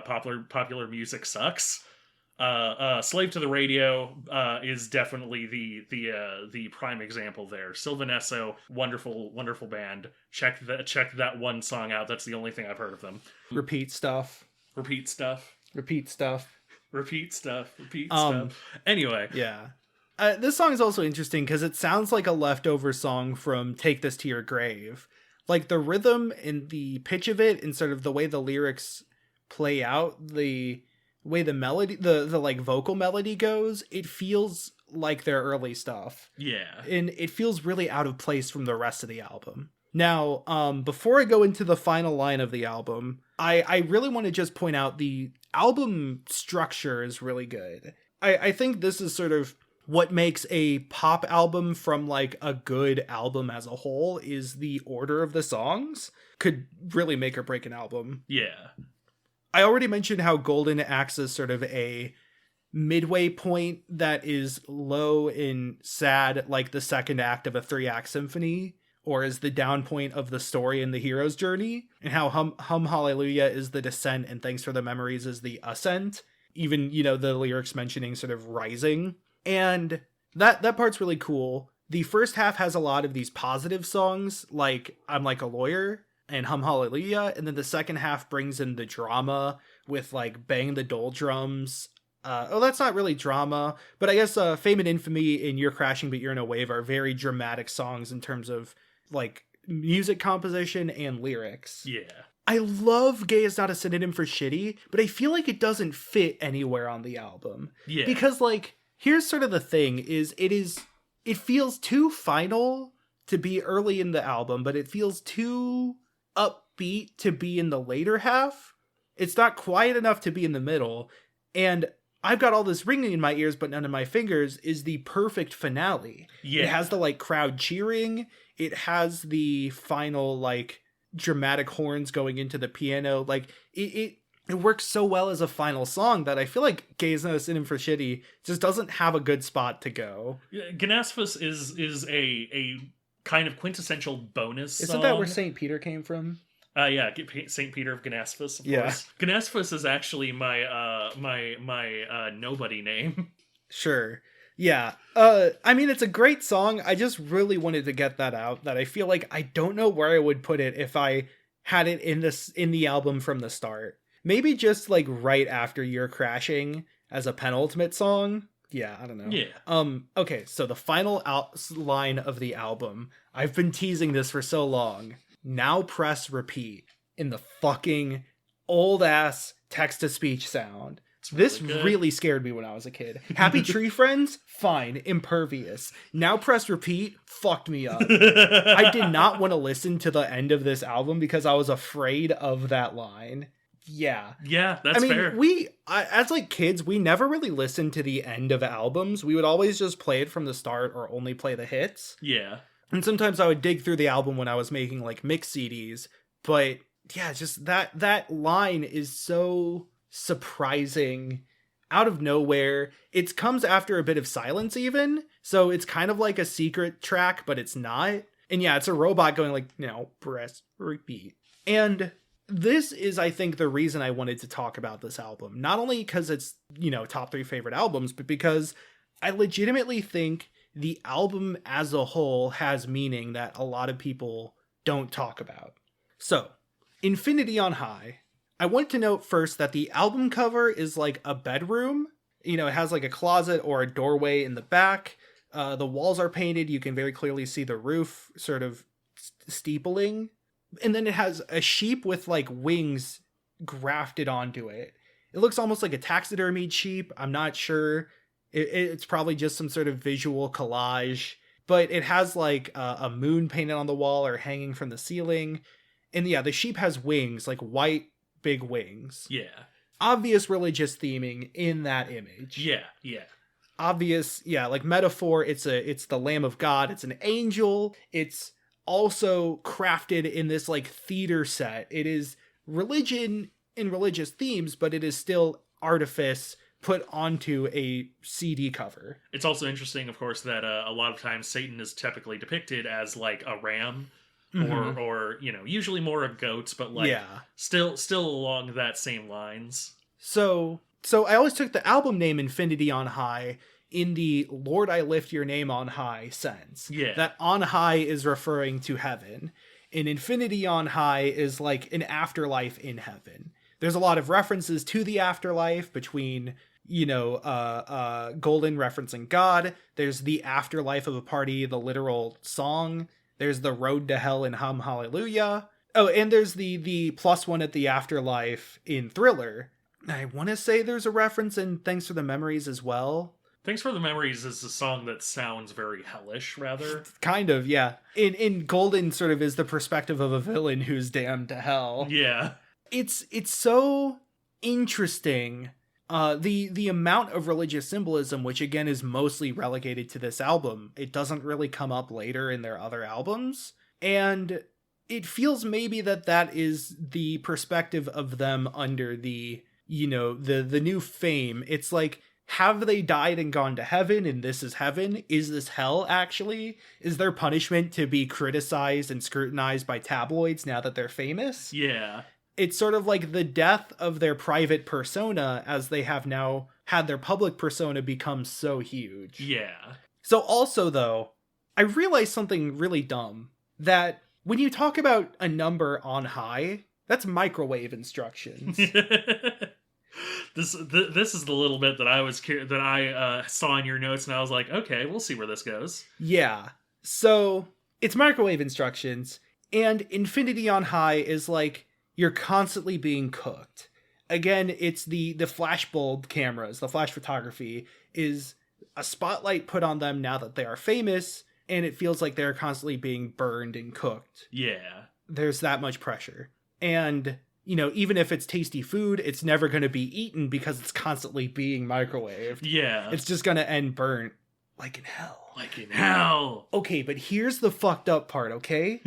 Speaker 1: popular music sucks. Slave to the Radio is definitely the prime example there. Sylvanesso, wonderful band. Check that one song out. That's the only thing I've heard of them.
Speaker 5: Repeat stuff.
Speaker 1: Anyway.
Speaker 5: Yeah. This song is also interesting because it sounds like a leftover song from Take This to Your Grave. Like, the rhythm and the pitch of it and sort of the way the lyrics play out, the way the melody, the like vocal melody goes, it feels like their early stuff.
Speaker 1: Yeah.
Speaker 5: And it feels really out of place from the rest of the album. Now, before I go into the final line of the album, I really want to just point out the album structure is really good. I think this is sort of what makes a pop album from like a good album as a whole, is the order of the songs could really make or break an album.
Speaker 1: Yeah.
Speaker 5: I already mentioned how Golden acts as sort of a midway point that is low and sad, like the second act of a 3-act symphony, or is the down point of the story and the hero's journey, and how Hum Hallelujah is the descent and Thanks for the Memories is the ascent. Even, the lyrics mentioning sort of rising. And that part's really cool. The first half has a lot of these positive songs, like I'm Like a Lawyer and Hum Hallelujah, and then the second half brings in the drama with like Bang the Dole Drums. That's not really drama, but I guess Fame and Infamy and You're Crashing But You're in a Wave are very dramatic songs in terms of like music composition and lyrics.
Speaker 1: Yeah.
Speaker 5: I love Gay is Not a Synonym for Shitty, but I feel like it doesn't fit anywhere on the album.
Speaker 1: Yeah.
Speaker 5: Because like, here's sort of the thing, it feels too final to be early in the album, but it feels too upbeat to be in the later half. It's not quiet enough to be in the middle. And I've got all this ringing in my ears, but none of my fingers is the perfect finale.
Speaker 1: Yeah.
Speaker 5: It has the like crowd cheering. It has the final like dramatic horns going into the piano. Like it works so well as a final song that I feel like Gay is Not a Synonym for Shitty just doesn't have a good spot to go.
Speaker 1: Gnaspus is a kind of quintessential bonus
Speaker 5: Isn't
Speaker 1: song.
Speaker 5: that where St. Peter came from?
Speaker 1: Yeah, St. Peter of Gnaspus, of course. Gnaspus is actually my nobody name.
Speaker 5: Sure. Yeah. I mean, it's a great song. I just really wanted to get that out, that I feel like I don't know where I would put it if I had it in the album from the start. Maybe just like right after You're Crashing as a penultimate song. Yeah, I don't know.
Speaker 1: Yeah.
Speaker 5: Okay, so the final line of the album. I've been teasing this for so long. Now press repeat in the fucking old ass text to speech sound. This really scared me when I was a kid. Happy Tree Friends? Fine. Impervious. Now press repeat? Fucked me up. I did not want to listen to the end of this album because I was afraid of that line. Yeah.
Speaker 1: Yeah, that's fair.
Speaker 5: As like kids, we never really listened to the end of albums. We would always just play it from the start or only play the hits.
Speaker 1: Yeah.
Speaker 5: And sometimes I would dig through the album when I was making like mix CDs. But yeah, just that line is so surprising, out of nowhere. It comes after a bit of silence even, so it's kind of like a secret track, but it's not. And yeah, it's a robot going like, now press repeat. And this is, I think, the reason I wanted to talk about this album. Not only because it's, top 3 favorite albums, but because I legitimately think the album as a whole has meaning that a lot of people don't talk about. So, Infinity on High. I want to note first that the album cover is like a bedroom. It has like a closet or a doorway in the back. The walls are painted. You can very clearly see the roof sort of steepling. And then it has a sheep with like wings grafted onto it. It looks almost like a taxidermied sheep. I'm not sure. It's probably just some sort of visual collage. But it has like a moon painted on the wall or hanging from the ceiling. And yeah, the sheep has wings, like white big wings.
Speaker 1: Yeah.
Speaker 5: Obvious religious theming in that image.
Speaker 1: Yeah.
Speaker 5: Obvious, yeah, like metaphor. It's the Lamb of God. It's an angel. It's also crafted in this like theater set. It is religion and religious themes, but it is still artifice put onto a CD cover.
Speaker 1: It's also interesting, of course, that a lot of times Satan is typically depicted as like a ram. Mm-hmm. Or usually more of goats, but like still along that same lines. So I always took the album name Infinity on High in the Lord I lift your name on high sense. Yeah. That on high is referring to heaven. And Infinity on High is like an afterlife in heaven. There's a lot of references to the afterlife between Golden referencing God. There's the afterlife of a party, the literal song. There's the Road to Hell in Hum Hallelujah. Oh, and there's the +1 at the afterlife in Thriller. I want to say there's a reference in Thanks for the Memories as well. Thanks for the Memories is a song that sounds very hellish, rather.
Speaker 5: Kind of, yeah. In Golden sort of is the perspective of a villain who's damned to hell.
Speaker 1: Yeah.
Speaker 5: It's so interesting. The amount of religious symbolism, which again is mostly relegated to this album, it doesn't really come up later in their other albums. And it feels maybe that is the perspective of them under the new fame. It's like, have they died and gone to heaven and this is heaven? Is this hell actually? Is their punishment to be criticized and scrutinized by tabloids now that they're famous?
Speaker 1: Yeah.
Speaker 5: It's sort of like the death of their private persona as they have now had their public persona become so huge.
Speaker 1: Yeah.
Speaker 5: So also, though, I realized something really dumb. That when you talk about a number on high, that's microwave instructions.
Speaker 1: This is the little bit that I saw in your notes, and I was like, okay, we'll see where this goes.
Speaker 5: Yeah. So it's microwave instructions, and Infinity on High is like, you're constantly being cooked. Again, it's the flashbulb cameras, the flash photography is a spotlight put on them now that they are famous, and it feels like they're constantly being burned and cooked.
Speaker 1: Yeah.
Speaker 5: There's that much pressure. And, even if it's tasty food, it's never going to be eaten because it's constantly being microwaved.
Speaker 1: Yeah.
Speaker 5: It's just going to end burnt. Like in hell.
Speaker 1: Like in hell.
Speaker 5: Okay, but here's the fucked up part, okay?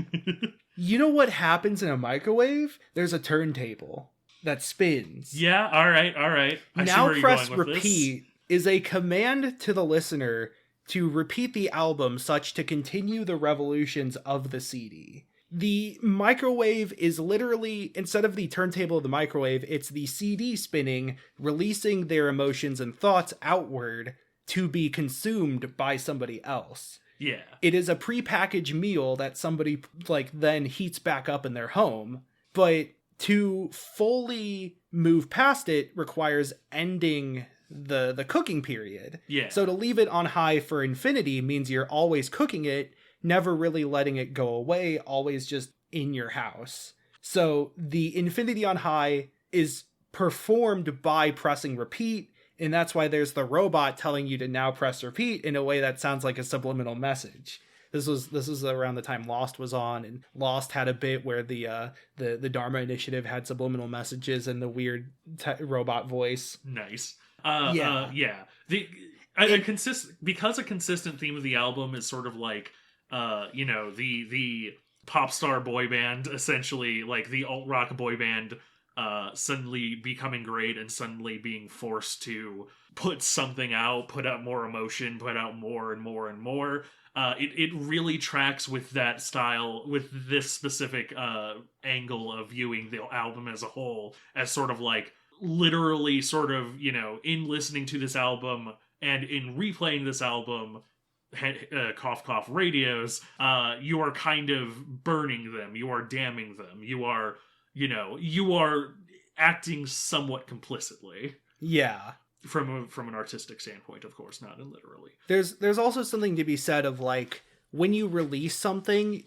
Speaker 5: You know what happens in a microwave? There's a turntable that spins.
Speaker 1: Yeah, all right.
Speaker 5: Now press repeat is a command to the listener to repeat the album such to continue the revolutions of the CD. The microwave is literally, instead of the turntable of the microwave, it's the CD spinning, releasing their emotions and thoughts outward to be consumed by somebody else.
Speaker 1: Yeah.
Speaker 5: It is a prepackaged meal that somebody like then heats back up in their home, but to fully move past it requires ending the cooking period.
Speaker 1: Yeah.
Speaker 5: So to leave it on high for infinity means you're always cooking it, never really letting it go away, always just in your house. So the infinity on high is performed by pressing repeat, and that's why there's the robot telling you to now press repeat in a way that sounds like a subliminal message. This was around the time Lost was on, and Lost had a bit where the Dharma Initiative had subliminal messages and the weird robot voice.
Speaker 1: Nice.
Speaker 5: Yeah.
Speaker 1: Because a consistent theme of the album is sort of like, the pop star boy band, essentially, like the alt rock boy band, suddenly becoming great and suddenly being forced to put something out, put out more emotion, put out more and more and more. It really tracks with that style, with this specific angle of viewing the album as a whole, as sort of like literally sort of, in listening to this album and in replaying this album, cough cough radios, you are kind of burning them, you are damning them, you are acting somewhat complicitly.
Speaker 5: Yeah.
Speaker 1: From an artistic standpoint, of course, not in literally.
Speaker 5: There's also something to be said of like when you release something,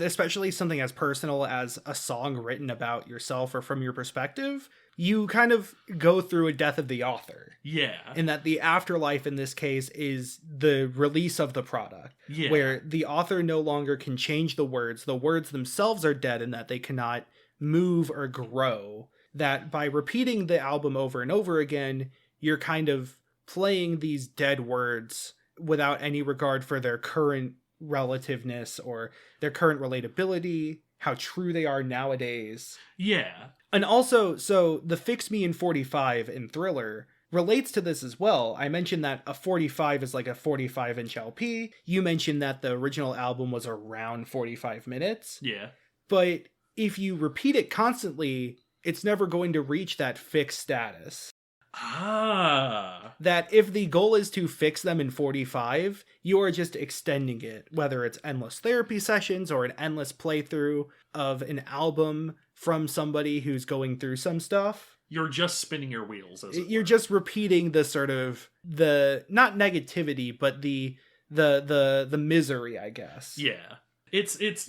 Speaker 5: especially something as personal as a song written about yourself or from your perspective, you kind of go through a death of the author.
Speaker 1: Yeah.
Speaker 5: And that the afterlife in this case is the release of the product.
Speaker 1: Yeah.
Speaker 5: Where the author no longer can change the words. The words themselves are dead and that they cannot move or grow. That by repeating the album over and over again, you're kind of playing these dead words without any regard for their current relativeness or their current relatability, how true they are nowadays.
Speaker 1: Yeah.
Speaker 5: And also, so the Fix Me in 45 in Thriller relates to this as well. I mentioned that a 45 is like a 45-inch LP. You mentioned that the original album was around 45 minutes.
Speaker 1: Yeah.
Speaker 5: But if you repeat it constantly, it's never going to reach that fixed status. That if the goal is to fix them in 45, you are just extending it, whether it's endless therapy sessions or an endless playthrough of an album from somebody who's going through some stuff.
Speaker 1: You're just spinning your wheels, as it
Speaker 5: You're
Speaker 1: were.
Speaker 5: just repeating the sort of the not negativity, but the misery, I guess.
Speaker 1: Yeah. It's
Speaker 5: It's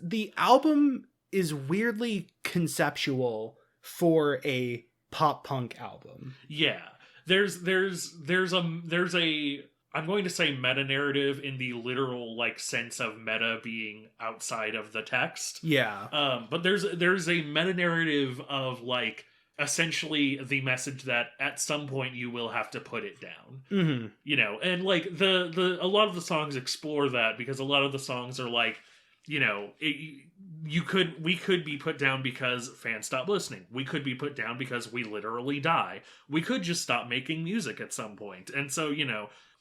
Speaker 5: the album is weirdly conceptual for a pop punk album.
Speaker 1: Yeah. There's a I'm going to say meta narrative in the literal like sense of meta being outside of the text.
Speaker 5: Yeah.
Speaker 1: But there's a meta narrative of like essentially the message that at some point you will have to put it down.
Speaker 5: Mm-hmm.
Speaker 1: And like a lot of the songs explore that because a lot of the songs are like, we could be put down because fans stop listening. We could be put down because we literally die. We could just stop making music at some point. And so,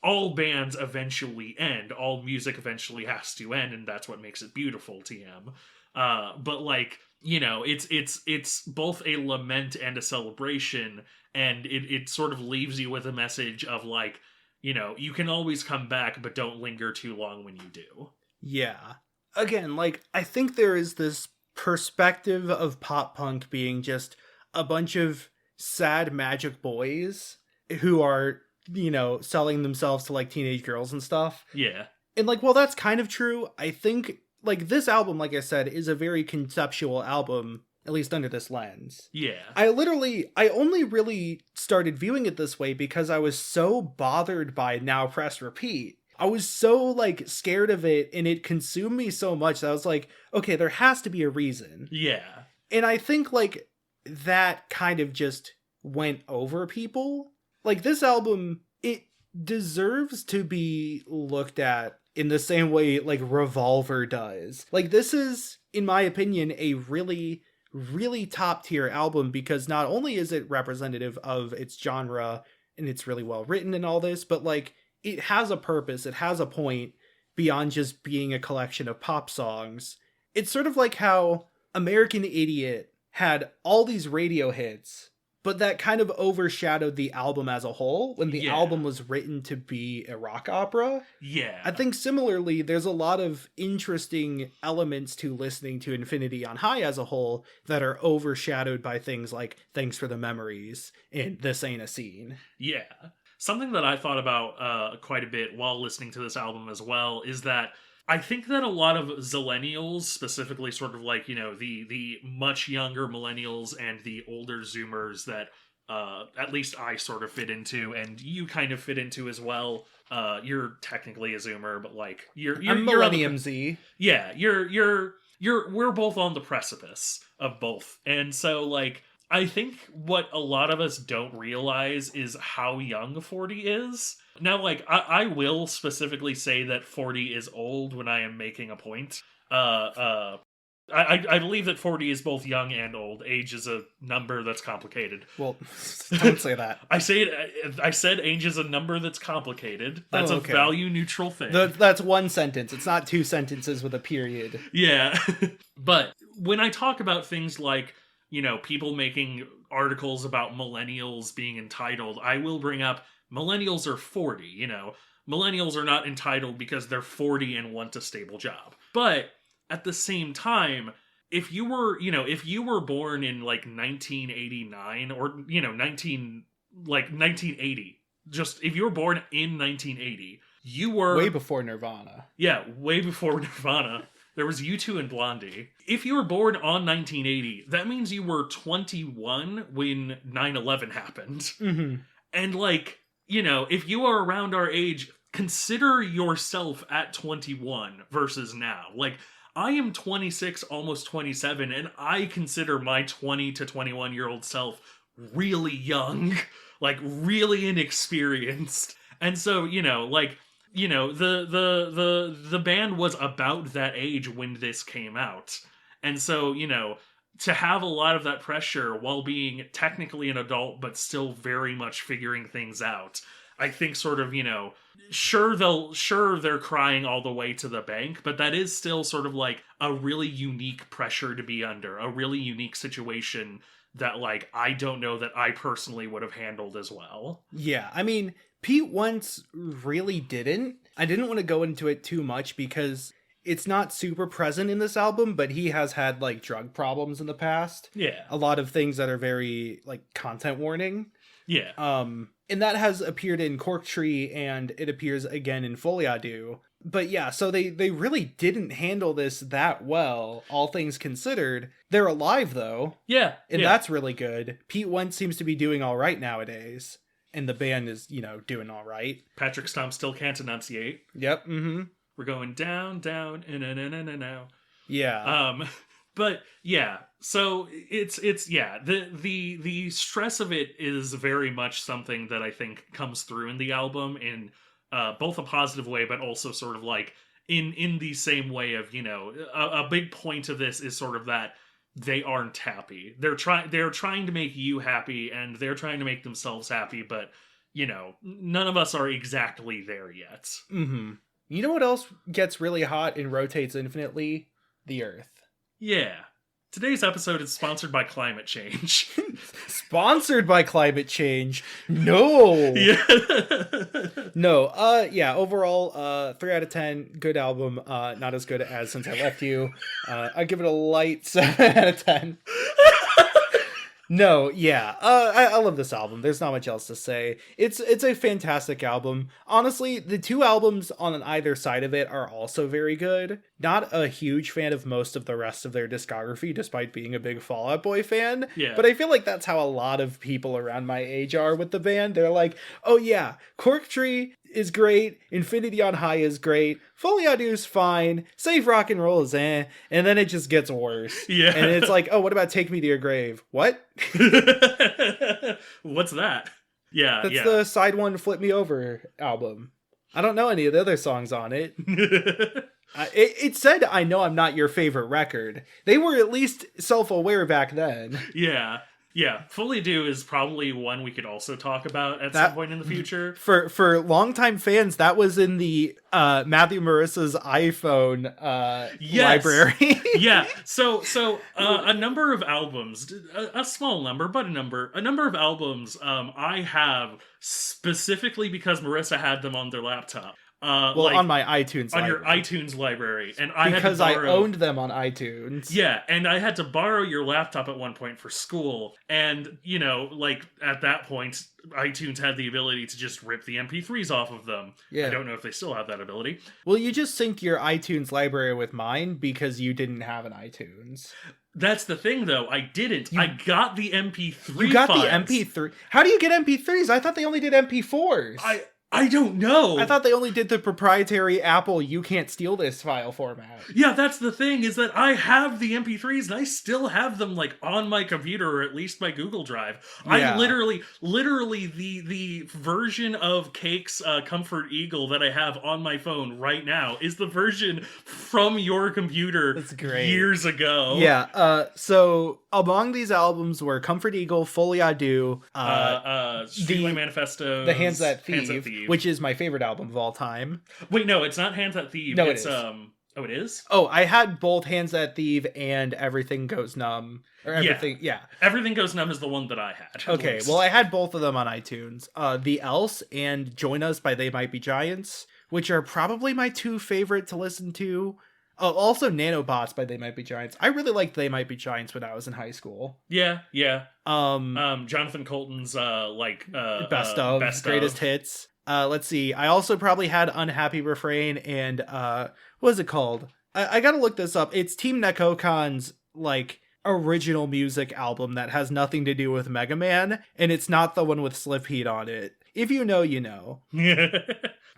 Speaker 1: all bands eventually end. All music eventually has to end, and that's what makes it beautiful, TM. But like, it's both a lament and a celebration, and it sort of leaves you with a message of like, you can always come back, but don't linger too long when you do.
Speaker 5: Yeah. Again, like, I think there is this perspective of pop punk being just a bunch of sad magic boys who are, selling themselves to, like, teenage girls and stuff.
Speaker 1: Yeah.
Speaker 5: And, like, well, that's kind of true. I think, like, this album, like I said, is a very conceptual album, at least under this lens.
Speaker 1: Yeah.
Speaker 5: I only really started viewing it this way because I was so bothered by Now Press Repeat. I was so, like, scared of it, and it consumed me so much that I was like, okay, there has to be a reason.
Speaker 1: Yeah.
Speaker 5: And I think, like, that kind of just went over people. Like, this album, it deserves to be looked at in the same way, like, Revolver does. Like, this is, in my opinion, a really, really top-tier album because not only is it representative of its genre, and it's really well written and all this, but, like, it has a purpose, it has a point beyond just being a collection of pop songs. It's sort of like how American Idiot had all these radio hits, but that kind of overshadowed the album as a whole when the album was written to be a rock opera.
Speaker 1: Yeah.
Speaker 5: I think similarly, there's a lot of interesting elements to listening to Infinity on High as a whole that are overshadowed by things like Thanks for the Memories and This Ain't a Scene.
Speaker 1: Yeah. Something that I thought about quite a bit while listening to this album as well is that I think that a lot of Zillennials, specifically sort of like, the much younger millennials and the older Zoomers that at least I sort of fit into, and you kind of fit into as well. You're technically a Zoomer, but like
Speaker 5: I'm Millennium Z.
Speaker 1: Yeah, we're both on the precipice of both. And so like I think what a lot of us don't realize is how young 40 is. Now, like, I will specifically say that 40 is old when I am making a point. I believe that 40 is both young and old. Age is a number that's complicated.
Speaker 5: Well, don't say that.
Speaker 1: I said age is a number that's complicated. That's a value-neutral thing.
Speaker 5: That's one sentence. It's not two sentences with a period.
Speaker 1: Yeah. But when I talk about things like, people making articles about millennials being entitled, I will bring up millennials are 40, Millennials are not entitled because they're 40 and want a stable job. But at the same time, if you were born in like 1989 or 1980, just if you were born in 1980, you were
Speaker 5: way before Nirvana.
Speaker 1: Yeah, way before Nirvana. There was U2 and Blondie. If you were born on 1980, that means you were 21 when 9/11 happened.
Speaker 5: Mm-hmm.
Speaker 1: And like, if you are around our age, consider yourself at 21 versus now. Like, I am 26, almost 27, and I consider my 20 to 21-year-old self really young, like really inexperienced. And so, the band was about that age when this came out. And so, to have a lot of that pressure while being technically an adult but still very much figuring things out, I think sort of, sure they're crying all the way to the bank, but that is still sort of like a really unique pressure to be under, a really unique situation that like I don't know that I personally would have handled as well.
Speaker 5: Yeah, I mean, Pete Wentz really didn't. I didn't want to go into it too much because it's not super present in this album, but he has had like drug problems in the past.
Speaker 1: Yeah.
Speaker 5: A lot of things that are very like content warning.
Speaker 1: Yeah.
Speaker 5: And that has appeared in Cork Tree and it appears again in Foliadu. But yeah, so they really didn't handle this that well, all things considered. They're alive though.
Speaker 1: Yeah.
Speaker 5: And that's really good. Pete Wentz seems to be doing all right nowadays. And the band is, doing all right.
Speaker 1: Patrick Stump still can't enunciate.
Speaker 5: Yep. Mm-hmm.
Speaker 1: We're going down, now.
Speaker 5: Yeah.
Speaker 1: But yeah, so it's the stress of it is very much something that I think comes through in the album in both a positive way, but also sort of like in the same way of, a big point of this is sort of that they aren't happy. They're trying to make you happy and they're trying to make themselves happy, but none of us are exactly there yet.
Speaker 5: Mm-hmm. You know what else gets really hot and rotates infinitely? The Earth.
Speaker 1: Yeah. Today's episode is sponsored by climate change.
Speaker 5: Sponsored by climate change? No.
Speaker 1: Yeah.
Speaker 5: No. Yeah. Overall, 3 out of 10. Good album. Not as good as Since I Left You. I give it a light 7 out of 10. No, yeah. I love this album. There's not much else to say. It's a fantastic album. Honestly, the 2 albums on either side of it are also very good. Not a huge fan of most of the rest of their discography, despite being a big Fall Out Boy fan.
Speaker 1: Yeah.
Speaker 5: But I feel like that's how a lot of people around my age are with the band. They're like, oh yeah, Cork Tree is great, Infinity on High is great, Foliadu's fine, Save Rock and Roll is and then it just gets worse.
Speaker 1: Yeah.
Speaker 5: And it's like, oh, what about Take Me to Your Grave? What?
Speaker 1: What's that? Yeah,
Speaker 5: That's the side one Flip Me Over album. I don't know any of the other songs on it. It said, I know I'm not your favorite record. They were at least self-aware back then.
Speaker 1: Yeah. Yeah, Fully Do is probably one we could also talk about at some point in the future.
Speaker 5: For longtime fans, that was in the Matthew Marissa's iPhone library.
Speaker 1: Yeah, so a number of albums, a small number, but a number of albums I have specifically because Marissa had them on their laptop.
Speaker 5: On my iTunes
Speaker 1: on
Speaker 5: library.
Speaker 1: your iTunes library, and
Speaker 5: because I owned them on iTunes.
Speaker 1: Yeah, and I had to borrow your laptop at one point for school, and at that point, iTunes had the ability to just rip the MP3s off of them. Yeah. I don't know if they still have that ability.
Speaker 5: Well, you just sync your iTunes library with mine because you didn't have an iTunes.
Speaker 1: That's the thing, though. I didn't. I got the MP3
Speaker 5: You got
Speaker 1: files.
Speaker 5: the MP3? How do you get MP3s? I thought they only did MP4s.
Speaker 1: I don't know.
Speaker 5: I thought they only did the proprietary Apple "you can't steal this" file format.
Speaker 1: Yeah, that's the thing, is that I have the MP3s and I still have them on my computer, or at least my Google Drive. Yeah. I literally the version of Cake's Comfort Eagle that I have on my phone right now is the version from your computer.
Speaker 5: That's great.
Speaker 1: Years ago.
Speaker 5: Yeah. So among these albums were Comfort Eagle, Folie à Deux,
Speaker 1: Streetlight Manifesto,
Speaker 5: The Hands That Thieve, which is my favorite album of all time.
Speaker 1: Wait, no, it's not Hands That Thieve.
Speaker 5: No,
Speaker 1: it's
Speaker 5: it is.
Speaker 1: Oh, it is?
Speaker 5: Oh, I had both Hands That Thieve and Everything Goes Numb. Or Everything, yeah.
Speaker 1: Everything Goes Numb is the one that I had.
Speaker 5: Okay, well, I had both of them on iTunes. The Else and Join Us by They Might Be Giants, which are probably my two favorite to listen to. Oh, also Nanobots by They Might Be Giants. I really liked They Might Be Giants when I was in high school.
Speaker 1: Yeah. Jonathan Colton's
Speaker 5: best of greatest hits. Let's see. I also probably had Unhappy Refrain and what is it called? I gotta look this up. It's Team Nekokon's original music album that has nothing to do with Mega Man, and it's not the one with Slip Heat on it. If you know, you know.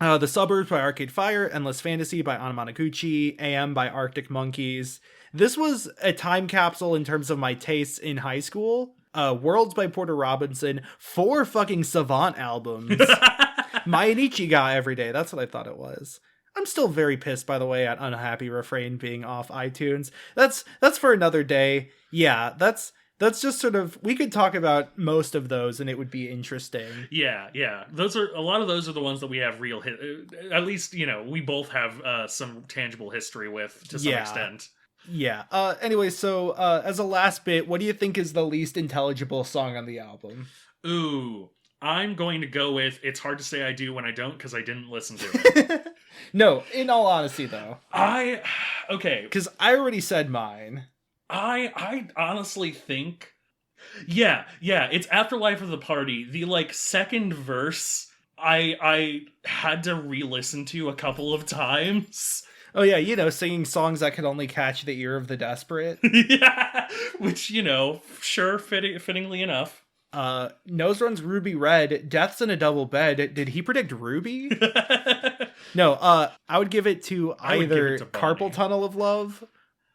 Speaker 5: The Suburbs by Arcade Fire, Endless Fantasy by Anamanaguchi, AM by Arctic Monkeys. This was a time capsule in terms of my tastes in high school. Worlds by Porter Robinson, 4 fucking Savant albums. Mainichi Every Day, that's what I thought it was. I'm still very pissed, by the way, at Unhappy Refrain being off iTunes. That's for another day. Yeah, that's just sort of, we could talk about most of those and it would be interesting. Yeah. A lot of those are the ones that we have real at least, we both have some tangible history with to some extent. Yeah. Anyway, so as a last bit, what do you think is the least intelligible song on the album? Ooh, I'm going to go with It's Hard to Say I Do When I Don't, because I didn't listen to it. No, in all honesty, though. Okay. Because I already said mine. I honestly think... Yeah, it's Afterlife of the Party. The, second verse, I had to re-listen to a couple of times. Oh yeah, singing songs that could only catch the ear of the desperate. Yeah, which, sure, fittingly enough. Nose Runs Ruby Red, Death's in a Double Bed. Did he predict Ruby? No, I would give it to either Carpal Tunnel of Love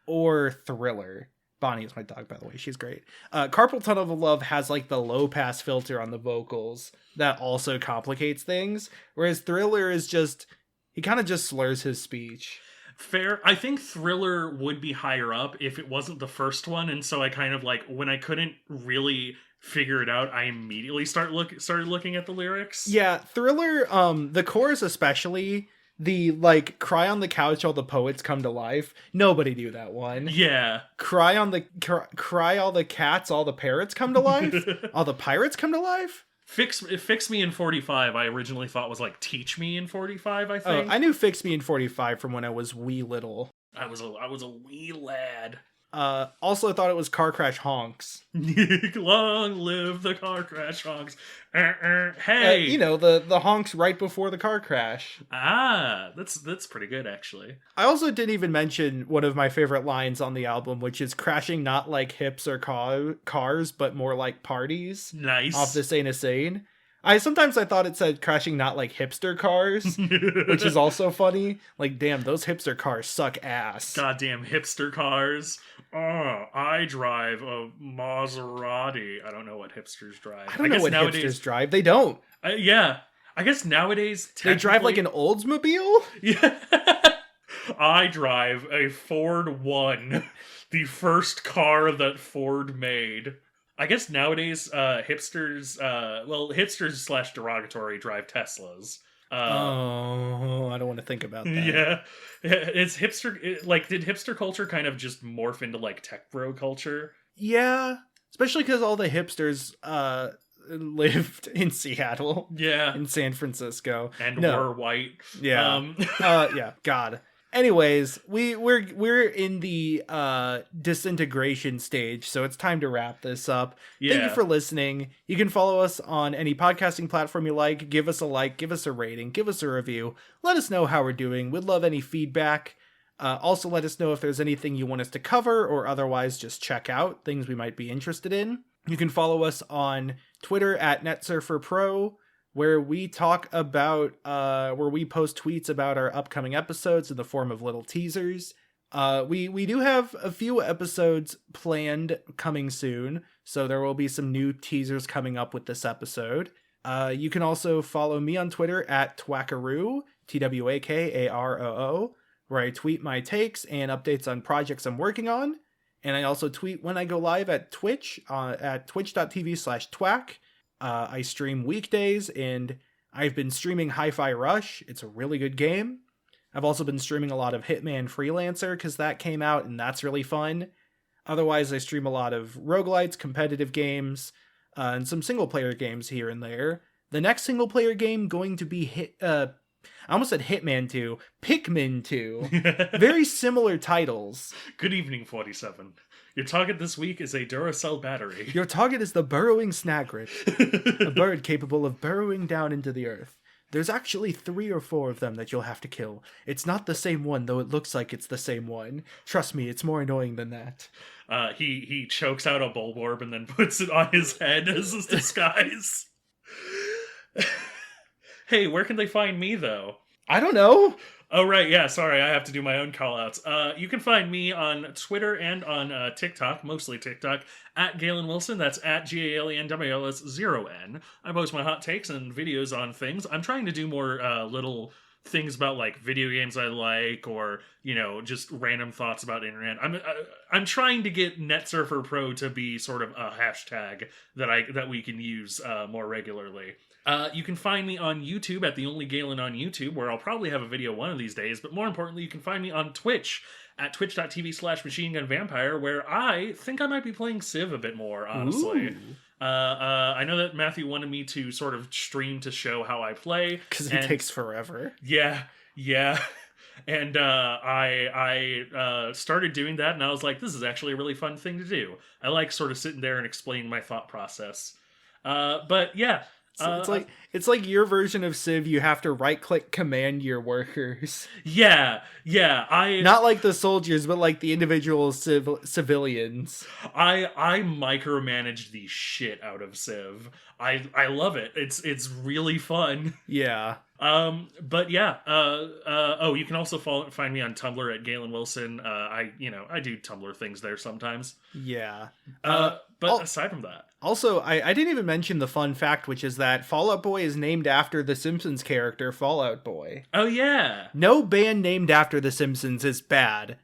Speaker 5: or Thriller. Bonnie is my dog, by the way. She's great. Carpal Tunnel of Love has the low pass filter on the vocals that also complicates things, whereas Thriller is just, he kind of just slurs his speech. Fair. I think Thriller would be higher up if it wasn't the first one, and so I kind of when I couldn't really figure it out, I immediately started looking at the lyrics. Yeah, Thriller, the chorus especially, the cry on the couch, all the poets come to life. Nobody knew that one. Yeah. Cry all the cats, all the parrots come to life. All the pirates come to life. Fix Me in 45, I originally thought was Teach Me in 45, I think. Oh, I knew Fix Me in 45 from when I was wee little. I was a wee lad. Also thought it was Car Crash Honks. Long live the car crash honks. Hey! The honks right before the car crash. Ah, that's pretty good, actually. I also didn't even mention one of my favorite lines on the album, which is crashing not like hips or cars, but more like parties. Nice. Off This Ain't a Sane. Sometimes I thought it said crashing not like hipster cars, which is also funny. Damn, those hipster cars suck ass. Goddamn hipster cars. Oh, I drive a Maserati. I don't know what hipsters drive. I don't know what hipsters drive. They don't. Yeah. I guess nowadays... They drive like an Oldsmobile? Yeah. I drive a Ford One. The first car that Ford made.
Speaker 1: I guess nowadays, hipsters / derogatory drive Teslas.
Speaker 5: Oh, I don't want to think about that.
Speaker 1: Yeah, it's hipster. Did hipster culture kind of just morph into like tech bro culture?
Speaker 5: Yeah, especially because all the hipsters lived in Seattle,
Speaker 1: Yeah,
Speaker 5: in San Francisco,
Speaker 1: and were white.
Speaker 5: Yeah. Yeah. God. Anyways, we're in the disintegration stage, so it's time to wrap this up. Thank you for listening. You can follow us on any podcasting platform you like. Give us a like, give us a rating, give us a review. Let us know how we're doing. We'd love any feedback. Also, let us know if there's anything you want us to cover, or otherwise just check out things we might be interested in. You can follow us on Twitter at NetSurferPro, where we talk about, where we post tweets about our upcoming episodes in the form of little teasers. We do have a few episodes planned coming soon, so there will be some new teasers coming up with this episode. You can also follow me on Twitter at Twackaroo, TWAKAROO, where I tweet my takes and updates on projects I'm working on. And I also tweet when I go live at Twitch, at twitch.tv/twack. I stream weekdays, and I've been streaming Hi-Fi Rush. It's a really good game. I've also been streaming a lot of Hitman Freelancer, because that came out, and that's really fun. Otherwise, I stream a lot of roguelites, competitive games, and some single-player games here and there. The next single-player game going to be I almost said Hitman 2, Pikmin 2. Very similar titles.
Speaker 1: Good evening, 47. Your target this week is a Duracell battery.
Speaker 5: Your target is the burrowing snagret, a bird capable of burrowing down into the earth. There's actually 3 or 4 of them that you'll have to kill. It's not the same one, though it looks like it's the same one. Trust me, it's more annoying than that.
Speaker 1: He chokes out a bulborb and then puts it on his head as his disguise. Hey, where can they find me, though?
Speaker 5: I don't know.
Speaker 1: Oh, right, yeah, sorry, I have to do my own call-outs. You can find me on Twitter and on TikTok, mostly TikTok, at Galen Wilson. That's at GALENWLS0N. I post my hot takes and videos on things. I'm trying to do more little things about, like, video games I like, or, you know, just random thoughts about internet. I'm trying to get NetSurfer Pro to be sort of a hashtag that we can use more regularly. You can find me on YouTube at The Only Galen on YouTube, where I'll probably have a video one of these days, but more importantly, you can find me on Twitch at twitch.tv/machinegunvampire, where I think I might be playing Civ a bit more, honestly. I know that Matthew wanted me to sort of stream to show how I play.
Speaker 5: Because it takes forever.
Speaker 1: Yeah. And I started doing that, and I was like, this is actually a really fun thing to do. I like sort of sitting there and explaining my thought process. But yeah.
Speaker 5: So it's like your version of Civ. You have to right-click command your workers.
Speaker 1: Yeah.
Speaker 5: Not like the soldiers, but like the individual civilians.
Speaker 1: I micromanage the shit out of Civ. I love it. It's really fun.
Speaker 5: Yeah.
Speaker 1: But yeah. Oh, you can also find me on Tumblr at Galen Wilson. I do Tumblr things there sometimes.
Speaker 5: Yeah.
Speaker 1: But aside from that.
Speaker 5: Also, I didn't even mention the fun fact, which is that Fall Out Boy is named after the Simpsons character Fall Out Boy.
Speaker 1: Oh, yeah.
Speaker 5: No band named after the Simpsons is bad.